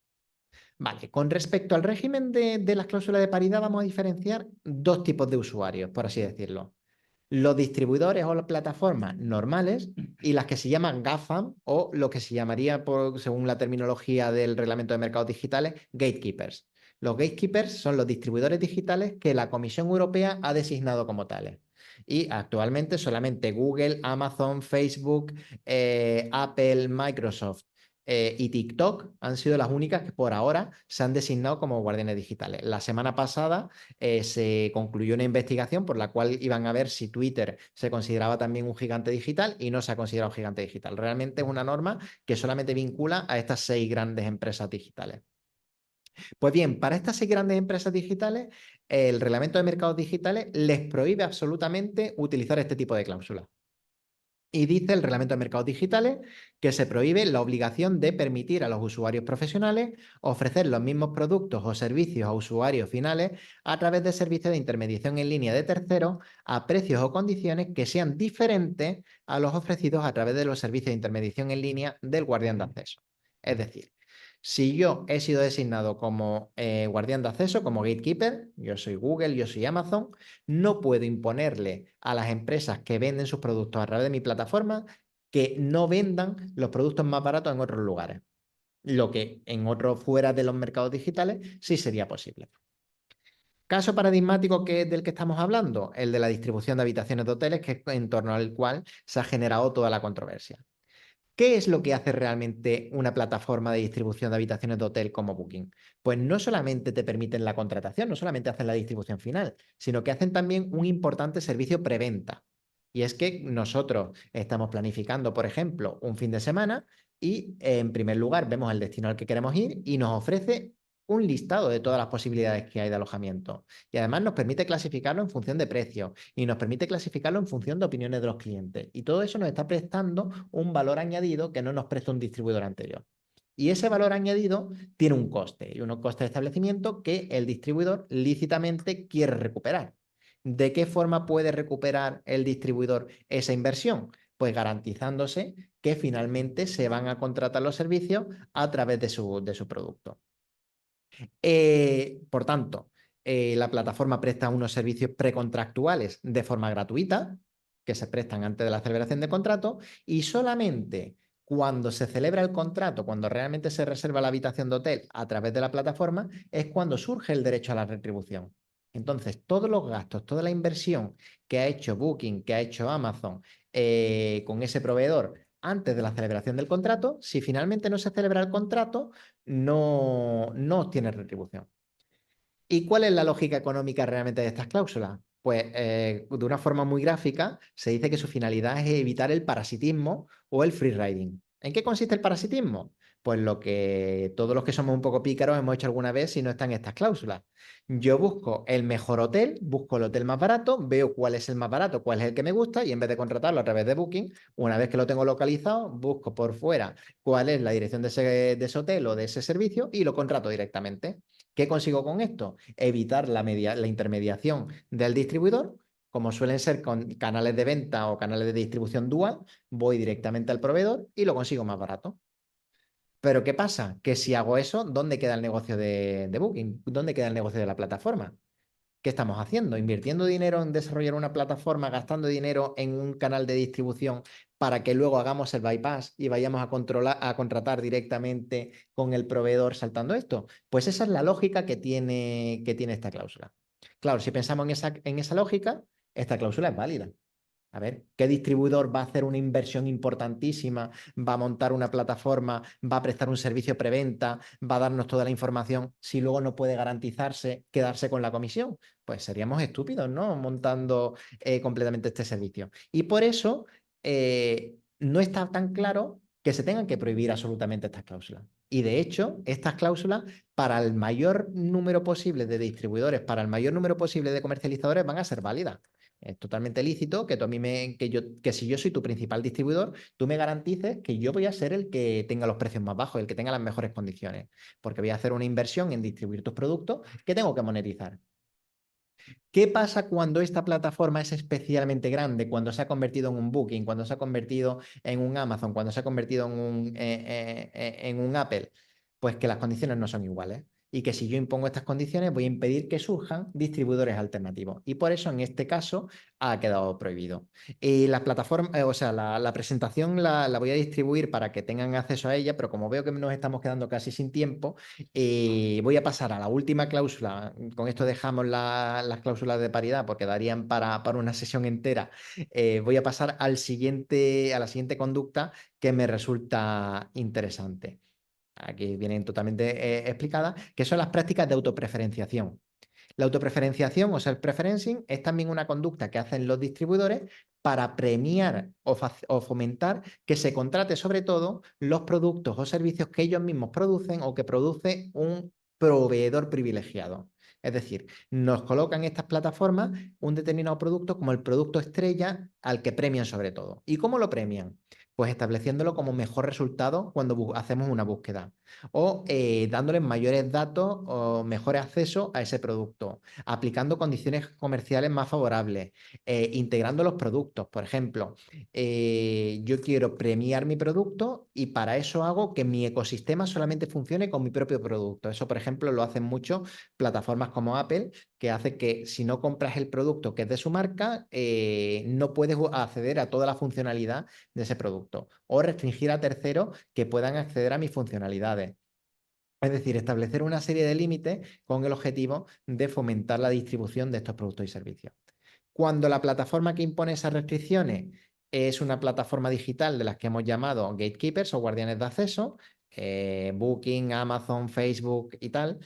Vale, con respecto al régimen de las cláusulas de paridad, vamos a diferenciar dos tipos de usuarios, por así decirlo: los distribuidores o las plataformas normales y las que se llaman GAFAM, o lo que se llamaría, según la terminología del Reglamento de Mercados Digitales, gatekeepers. Los gatekeepers son los distribuidores digitales que la Comisión Europea ha designado como tales. Y actualmente solamente Google, Amazon, Facebook, Apple, Microsoft y TikTok han sido las únicas que por ahora se han designado como guardianes digitales. La semana pasada se concluyó una investigación por la cual iban a ver si Twitter se consideraba también un gigante digital, y no se ha considerado gigante digital. Realmente es una norma que solamente vincula a estas 6 grandes empresas digitales. Pues bien, para estas 6 grandes empresas digitales, el Reglamento de Mercados Digitales les prohíbe absolutamente utilizar este tipo de cláusulas. Y dice el Reglamento de Mercados Digitales que se prohíbe la obligación de permitir a los usuarios profesionales ofrecer los mismos productos o servicios a usuarios finales a través de servicios de intermediación en línea de terceros a precios o condiciones que sean diferentes a los ofrecidos a través de los servicios de intermediación en línea del guardián de acceso. Es decir, si yo he sido designado como guardián de acceso, como gatekeeper, yo soy Google, yo soy Amazon, no puedo imponerle a las empresas que venden sus productos a través de mi plataforma que no vendan los productos más baratos en otros lugares, lo que en otros fuera de los mercados digitales sí sería posible. Caso paradigmático del que estamos hablando, el de la distribución de habitaciones de hoteles, que es en torno al cual se ha generado toda la controversia. ¿Qué es lo que hace realmente una plataforma de distribución de habitaciones de hotel como Booking? Pues no solamente te permiten la contratación, no solamente hacen la distribución final, sino que hacen también un importante servicio preventa. Y es que nosotros estamos planificando, por ejemplo, un fin de semana y en primer lugar vemos el destino al que queremos ir y nos ofrece un listado de todas las posibilidades que hay de alojamiento. Y además nos permite clasificarlo en función de precio y nos permite clasificarlo en función de opiniones de los clientes. Y todo eso nos está prestando un valor añadido que no nos presta un distribuidor anterior. Y ese valor añadido tiene un coste, y un coste de establecimiento que el distribuidor lícitamente quiere recuperar. ¿De qué forma puede recuperar el distribuidor esa inversión? Pues garantizándose que finalmente se van a contratar los servicios a través de su producto. Por tanto, la plataforma presta unos servicios precontractuales de forma gratuita, que se prestan antes de la celebración de contrato, y solamente cuando se celebra el contrato, cuando realmente se reserva la habitación de hotel a través de la plataforma, es cuando surge el derecho a la retribución. Entonces, todos los gastos, toda la inversión que ha hecho Booking, que ha hecho Amazon con ese proveedor antes de la celebración del contrato, si finalmente no se celebra el contrato, no obtiene retribución. ¿Y cuál es la lógica económica realmente de estas cláusulas? Pues de una forma muy gráfica se dice que su finalidad es evitar el parasitismo o el free riding. ¿En qué consiste el parasitismo? Pues lo que todos los que somos un poco pícaros hemos hecho alguna vez si no están estas cláusulas. Yo busco el mejor hotel, busco el hotel más barato, veo cuál es el más barato, cuál es el que me gusta, y en vez de contratarlo a través de Booking, una vez que lo tengo localizado, busco por fuera cuál es la dirección de ese hotel o de ese servicio y lo contrato directamente. ¿Qué consigo con esto? Evitar la intermediación del distribuidor. Como suelen ser con canales de venta o canales de distribución dual, voy directamente al proveedor y lo consigo más barato. Pero ¿qué pasa? Que si hago eso, ¿dónde queda el negocio de Booking? ¿Dónde queda el negocio de la plataforma? ¿Qué estamos haciendo? ¿Invirtiendo dinero en desarrollar una plataforma, gastando dinero en un canal de distribución para que luego hagamos el bypass y vayamos a contratar directamente con el proveedor saltando esto? Pues esa es la lógica que tiene esta cláusula. Claro, si pensamos en esa lógica, esta cláusula es válida. A ver, ¿qué distribuidor va a hacer una inversión importantísima? ¿Va a montar una plataforma? ¿Va a prestar un servicio preventa? ¿Va a darnos toda la información si luego no puede garantizarse quedarse con la comisión? Pues seríamos estúpidos, ¿no? Montando completamente este servicio. Y por eso no está tan claro que se tengan que prohibir absolutamente estas cláusulas. Y de hecho, estas cláusulas para el mayor número posible de distribuidores, para el mayor número posible de comercializadores van a ser válidas. Es totalmente lícito que tú a mí que si yo soy tu principal distribuidor, tú me garantices que yo voy a ser el que tenga los precios más bajos, el que tenga las mejores condiciones, porque voy a hacer una inversión en distribuir tus productos que tengo que monetizar. ¿Qué pasa cuando esta plataforma es especialmente grande? Cuando se ha convertido en un Booking, cuando se ha convertido en un Amazon, cuando se ha convertido en un Apple. Pues que las condiciones no son iguales. Y que si yo impongo estas condiciones, voy a impedir que surjan distribuidores alternativos. Y por eso, en este caso, ha quedado prohibido. Y la plataforma, o sea, la presentación la voy a distribuir para que tengan acceso a ella, pero como veo que nos estamos quedando casi sin tiempo, voy a pasar a la última cláusula. Con esto dejamos las cláusulas de paridad porque darían para una sesión entera. Voy a pasar a la siguiente conducta que me resulta interesante. Aquí vienen totalmente explicadas, que son las prácticas de autopreferenciación. La autopreferenciación o self-preferencing es también una conducta que hacen los distribuidores para premiar o fomentar que se contrate sobre todo los productos o servicios que ellos mismos producen o que produce un proveedor privilegiado. Es decir, nos colocan estas plataformas un determinado producto como el producto estrella al que premian sobre todo. ¿Y cómo lo premian? Pues estableciéndolo como mejor resultado cuando hacemos una búsqueda o dándoles mayores datos o mejor acceso a ese producto, aplicando condiciones comerciales más favorables, integrando los productos. Por ejemplo, yo quiero premiar mi producto y para eso hago que mi ecosistema solamente funcione con mi propio producto. Eso, por ejemplo, lo hacen mucho plataformas como Apple, que hace que si no compras el producto que es de su marca, no puedes acceder a toda la funcionalidad de ese producto o restringir a terceros que puedan acceder a mis funcionalidades. Es decir, establecer una serie de límites con el objetivo de fomentar la distribución de estos productos y servicios. Cuando la plataforma que impone esas restricciones es una plataforma digital de las que hemos llamado gatekeepers o guardianes de acceso, Booking, Amazon, Facebook y tal,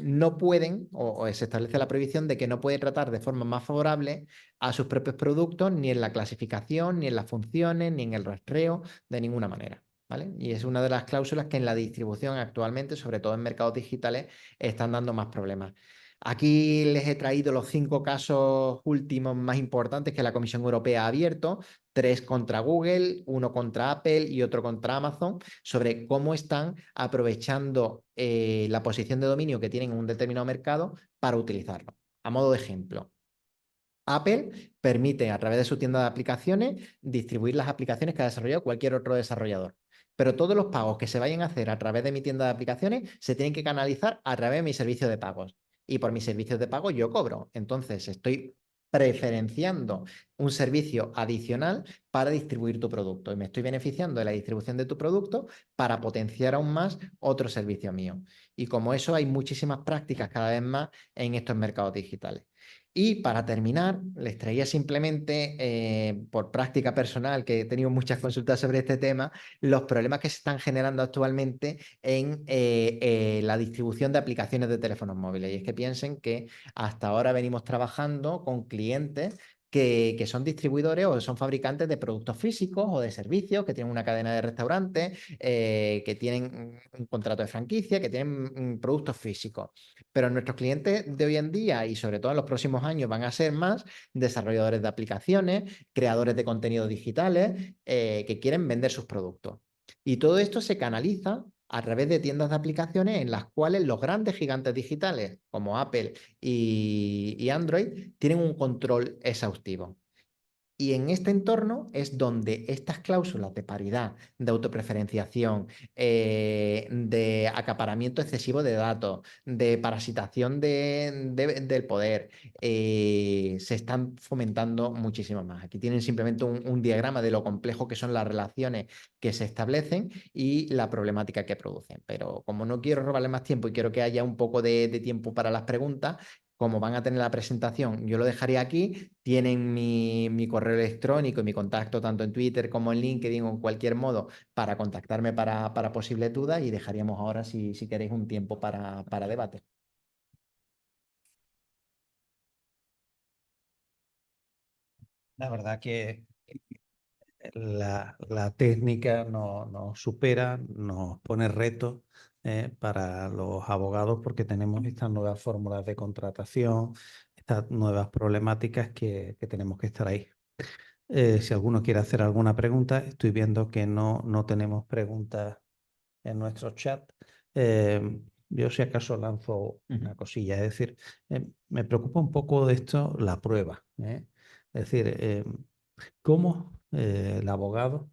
no pueden, o se establece la prohibición de que no puede tratar de forma más favorable a sus propios productos ni en la clasificación, ni en las funciones, ni en el rastreo, de ninguna manera. ¿Vale? Y es una de las cláusulas que en la distribución actualmente, sobre todo en mercados digitales, están dando más problemas. Aquí les he traído los 5 casos últimos más importantes que la Comisión Europea ha abierto, 3 contra Google, 1 contra Apple y otro contra Amazon, sobre cómo están aprovechando la posición de dominio que tienen en un determinado mercado para utilizarlo. A modo de ejemplo, Apple permite a través de su tienda de aplicaciones distribuir las aplicaciones que ha desarrollado cualquier otro desarrollador. Pero todos los pagos que se vayan a hacer a través de mi tienda de aplicaciones se tienen que canalizar a través de mi servicio de pagos. Y por mis servicios de pago yo cobro. Entonces estoy preferenciando un servicio adicional para distribuir tu producto. Y me estoy beneficiando de la distribución de tu producto para potenciar aún más otro servicio mío. Y como eso hay muchísimas prácticas cada vez más en estos mercados digitales. Y para terminar, les traía simplemente, por práctica personal, que he tenido muchas consultas sobre este tema, los problemas que se están generando actualmente en la distribución de aplicaciones de teléfonos móviles. Y es que piensen que hasta ahora venimos trabajando con clientes que son distribuidores o son fabricantes de productos físicos o de servicios, que tienen una cadena de restaurantes, que tienen un contrato de franquicia, que tienen productos físicos. Pero nuestros clientes de hoy en día y sobre todo en los próximos años van a ser más desarrolladores de aplicaciones, creadores de contenidos digitales que quieren vender sus productos. Y todo esto se canaliza a través de tiendas de aplicaciones en las cuales los grandes gigantes digitales como Apple y Android tienen un control exhaustivo. Y en este entorno es donde estas cláusulas de paridad, de autopreferenciación, de acaparamiento excesivo de datos, de parasitación del poder, se están fomentando muchísimo más. Aquí tienen simplemente un diagrama de lo complejo que son las relaciones que se establecen y la problemática que producen. Pero como no quiero robarle más tiempo y quiero que haya un poco de tiempo para las preguntas, como van a tener la presentación, yo lo dejaría aquí. Tienen mi correo electrónico y mi contacto tanto en Twitter como en LinkedIn o en cualquier modo para contactarme para posibles dudas y dejaríamos ahora, si queréis, un tiempo para debate. La verdad que la técnica nos supera, nos pone retos para los abogados porque tenemos estas nuevas fórmulas de contratación, estas nuevas problemáticas que tenemos que estar ahí. Si alguno quiere hacer alguna pregunta, estoy viendo que no tenemos preguntas en nuestro chat. Yo si acaso lanzo una cosilla, es decir, me preocupa un poco de esto la prueba. Es decir, cómo el abogado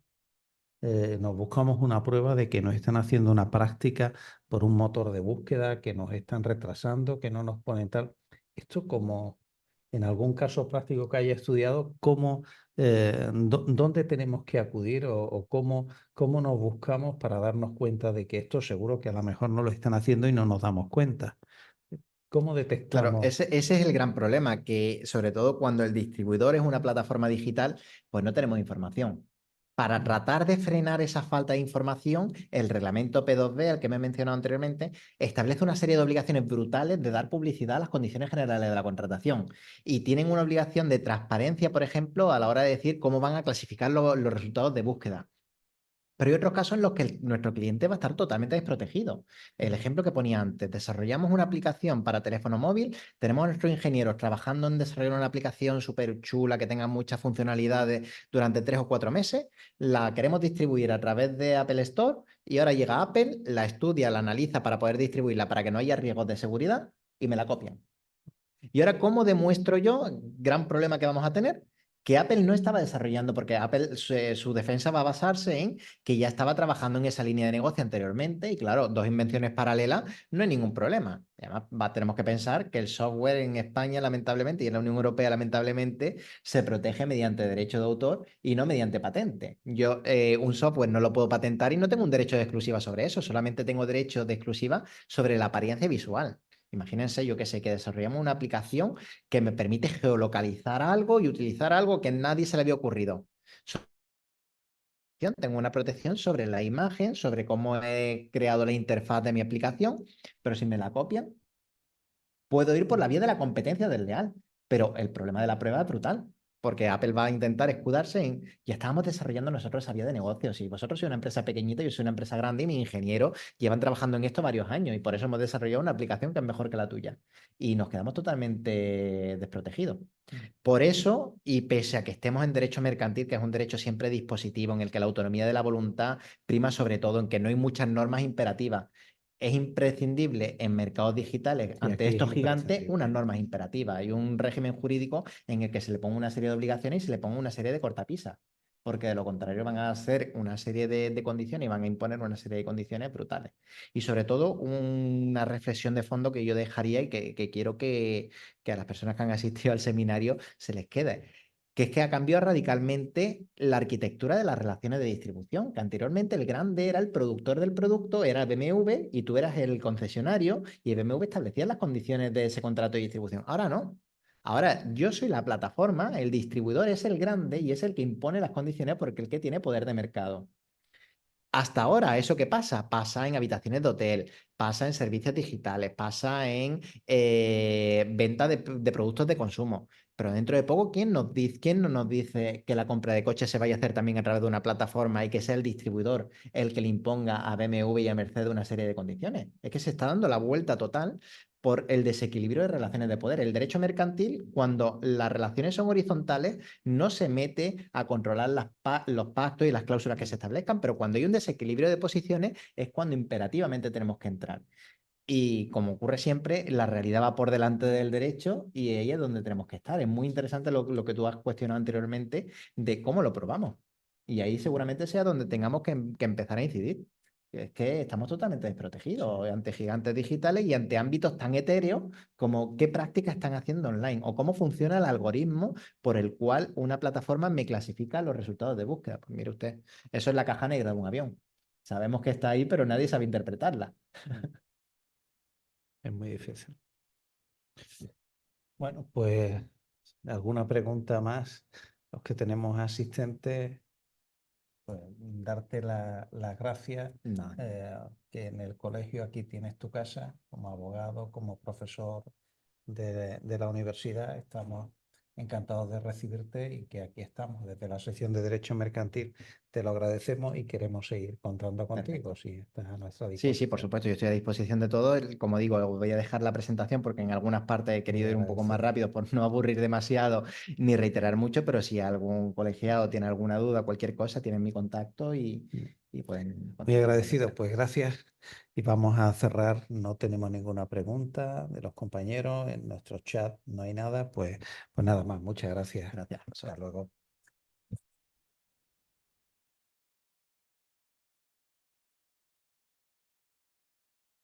nos buscamos una prueba de que nos están haciendo una práctica por un motor de búsqueda, que nos están retrasando, que no nos ponen tal. Esto como en algún caso práctico que haya estudiado, ¿cómo, dónde tenemos que acudir o cómo nos buscamos para darnos cuenta de que esto seguro que a lo mejor no lo están haciendo y no nos damos cuenta? ¿Cómo Claro, detectamos? ese es el gran problema, que sobre todo cuando el distribuidor es una plataforma digital, pues no tenemos información. Para tratar de frenar esa falta de información, el reglamento P2B, al que me he mencionado anteriormente, establece una serie de obligaciones brutales de dar publicidad a las condiciones generales de la contratación. Y tienen una obligación de transparencia, por ejemplo, a la hora de decir cómo van a clasificar los resultados de búsqueda. Pero hay otros casos en los que nuestro cliente va a estar totalmente desprotegido. El ejemplo que ponía antes, desarrollamos una aplicación para teléfono móvil, tenemos a nuestros ingenieros trabajando en desarrollar una aplicación súper chula que tenga muchas funcionalidades durante 3 o 4 meses, la queremos distribuir a través de Apple Store y ahora llega Apple, la estudia, la analiza para poder distribuirla para que no haya riesgos de seguridad y me la copian. Y ahora, ¿cómo demuestro yo, gran problema que vamos a tener? Que Apple no estaba desarrollando, porque Apple su defensa va a basarse en que ya estaba trabajando en esa línea de negocio anteriormente y claro, dos invenciones paralelas no hay ningún problema. Además, tenemos que pensar que el software en España, lamentablemente, y en la Unión Europea, lamentablemente, se protege mediante derecho de autor y no mediante patente. Yo un software no lo puedo patentar y no tengo un derecho de exclusiva sobre eso, solamente tengo derecho de exclusiva sobre la apariencia visual. Imagínense, yo que sé, que desarrollamos una aplicación que me permite geolocalizar algo y utilizar algo que a nadie se le había ocurrido. Tengo una protección sobre la imagen, sobre cómo he creado la interfaz de mi aplicación, pero si me la copian, puedo ir por la vía de la competencia desleal. Pero el problema de la prueba es brutal, porque Apple va a intentar escudarse en, ya estábamos desarrollando nosotros esa vía de negocios, y vosotros sois una empresa pequeñita, yo soy una empresa grande y mis ingenieros llevan trabajando en esto varios años y por eso hemos desarrollado una aplicación que es mejor que la tuya. Y nos quedamos totalmente desprotegidos. Por eso, y pese a que estemos en derecho mercantil, que es un derecho siempre dispositivo, en el que la autonomía de la voluntad prima sobre todo, en que no hay muchas normas imperativas, es imprescindible en mercados digitales, Y ante aquí es estos gigantes, imprescindible. unas normas imperativas. Hay un régimen jurídico en el que se le ponga una serie de obligaciones y se le ponga una serie de cortapisas, porque de lo contrario van a hacer una serie de condiciones y van a imponer una serie de condiciones brutales. Y sobre todo, una reflexión de fondo que yo dejaría y que quiero que a las personas que han asistido al seminario se les quede, que es que ha cambiado radicalmente la arquitectura de las relaciones de distribución, que anteriormente el grande era el productor del producto, era BMW y tú eras el concesionario y BMW establecía las condiciones de ese contrato de distribución. Ahora no. Ahora yo soy la plataforma, el distribuidor es el grande y es el que impone las condiciones porque el que tiene poder de mercado. Hasta ahora, ¿eso qué pasa? Pasa en habitaciones de hotel, pasa en servicios digitales, pasa en venta de productos de consumo. Pero dentro de poco, ¿quién no nos dice que la compra de coches se vaya a hacer también a través de una plataforma y que sea el distribuidor el que le imponga a BMW y a Mercedes una serie de condiciones? Es que se está dando la vuelta total por el desequilibrio de relaciones de poder. El derecho mercantil, cuando las relaciones son horizontales, no se mete a controlar los pactos y las cláusulas que se establezcan, pero cuando hay un desequilibrio de posiciones es cuando imperativamente tenemos que entrar. Y como ocurre siempre, la realidad va por delante del derecho y ahí es donde tenemos que estar. Es muy interesante lo que tú has cuestionado anteriormente de cómo lo probamos. Y ahí seguramente sea donde tengamos que empezar a incidir. Es que estamos totalmente desprotegidos ante gigantes digitales y ante ámbitos tan etéreos como qué prácticas están haciendo online o cómo funciona el algoritmo por el cual una plataforma me clasifica los resultados de búsqueda. Pues mire usted, eso es la caja negra de un avión. Sabemos que está ahí, pero nadie sabe interpretarla. Es muy difícil. Bueno, pues alguna pregunta más. Los que tenemos asistentes, pues darte las gracias, No. que en el colegio aquí tienes tu casa, como abogado, como profesor de la universidad. Estamos encantados de recibirte y que aquí estamos desde la sección de Derecho Mercantil. Te lo agradecemos y queremos seguir contando contigo Perfecto. si estás a nuestra Sí, sí, por disposición. supuesto, yo estoy a disposición de todo. Como digo, voy a dejar la presentación porque en algunas partes he Muy querido ir un poco más agradecido. rápido por no aburrir demasiado ni reiterar mucho, pero si algún colegiado tiene alguna duda, cualquier cosa, tienen mi contacto y pueden Muy agradecido, contactar. pues gracias. Y vamos a cerrar. No tenemos ninguna pregunta de los compañeros. En nuestro chat no hay nada. Pues nada más. Muchas gracias. Gracias, profesor. Hasta luego.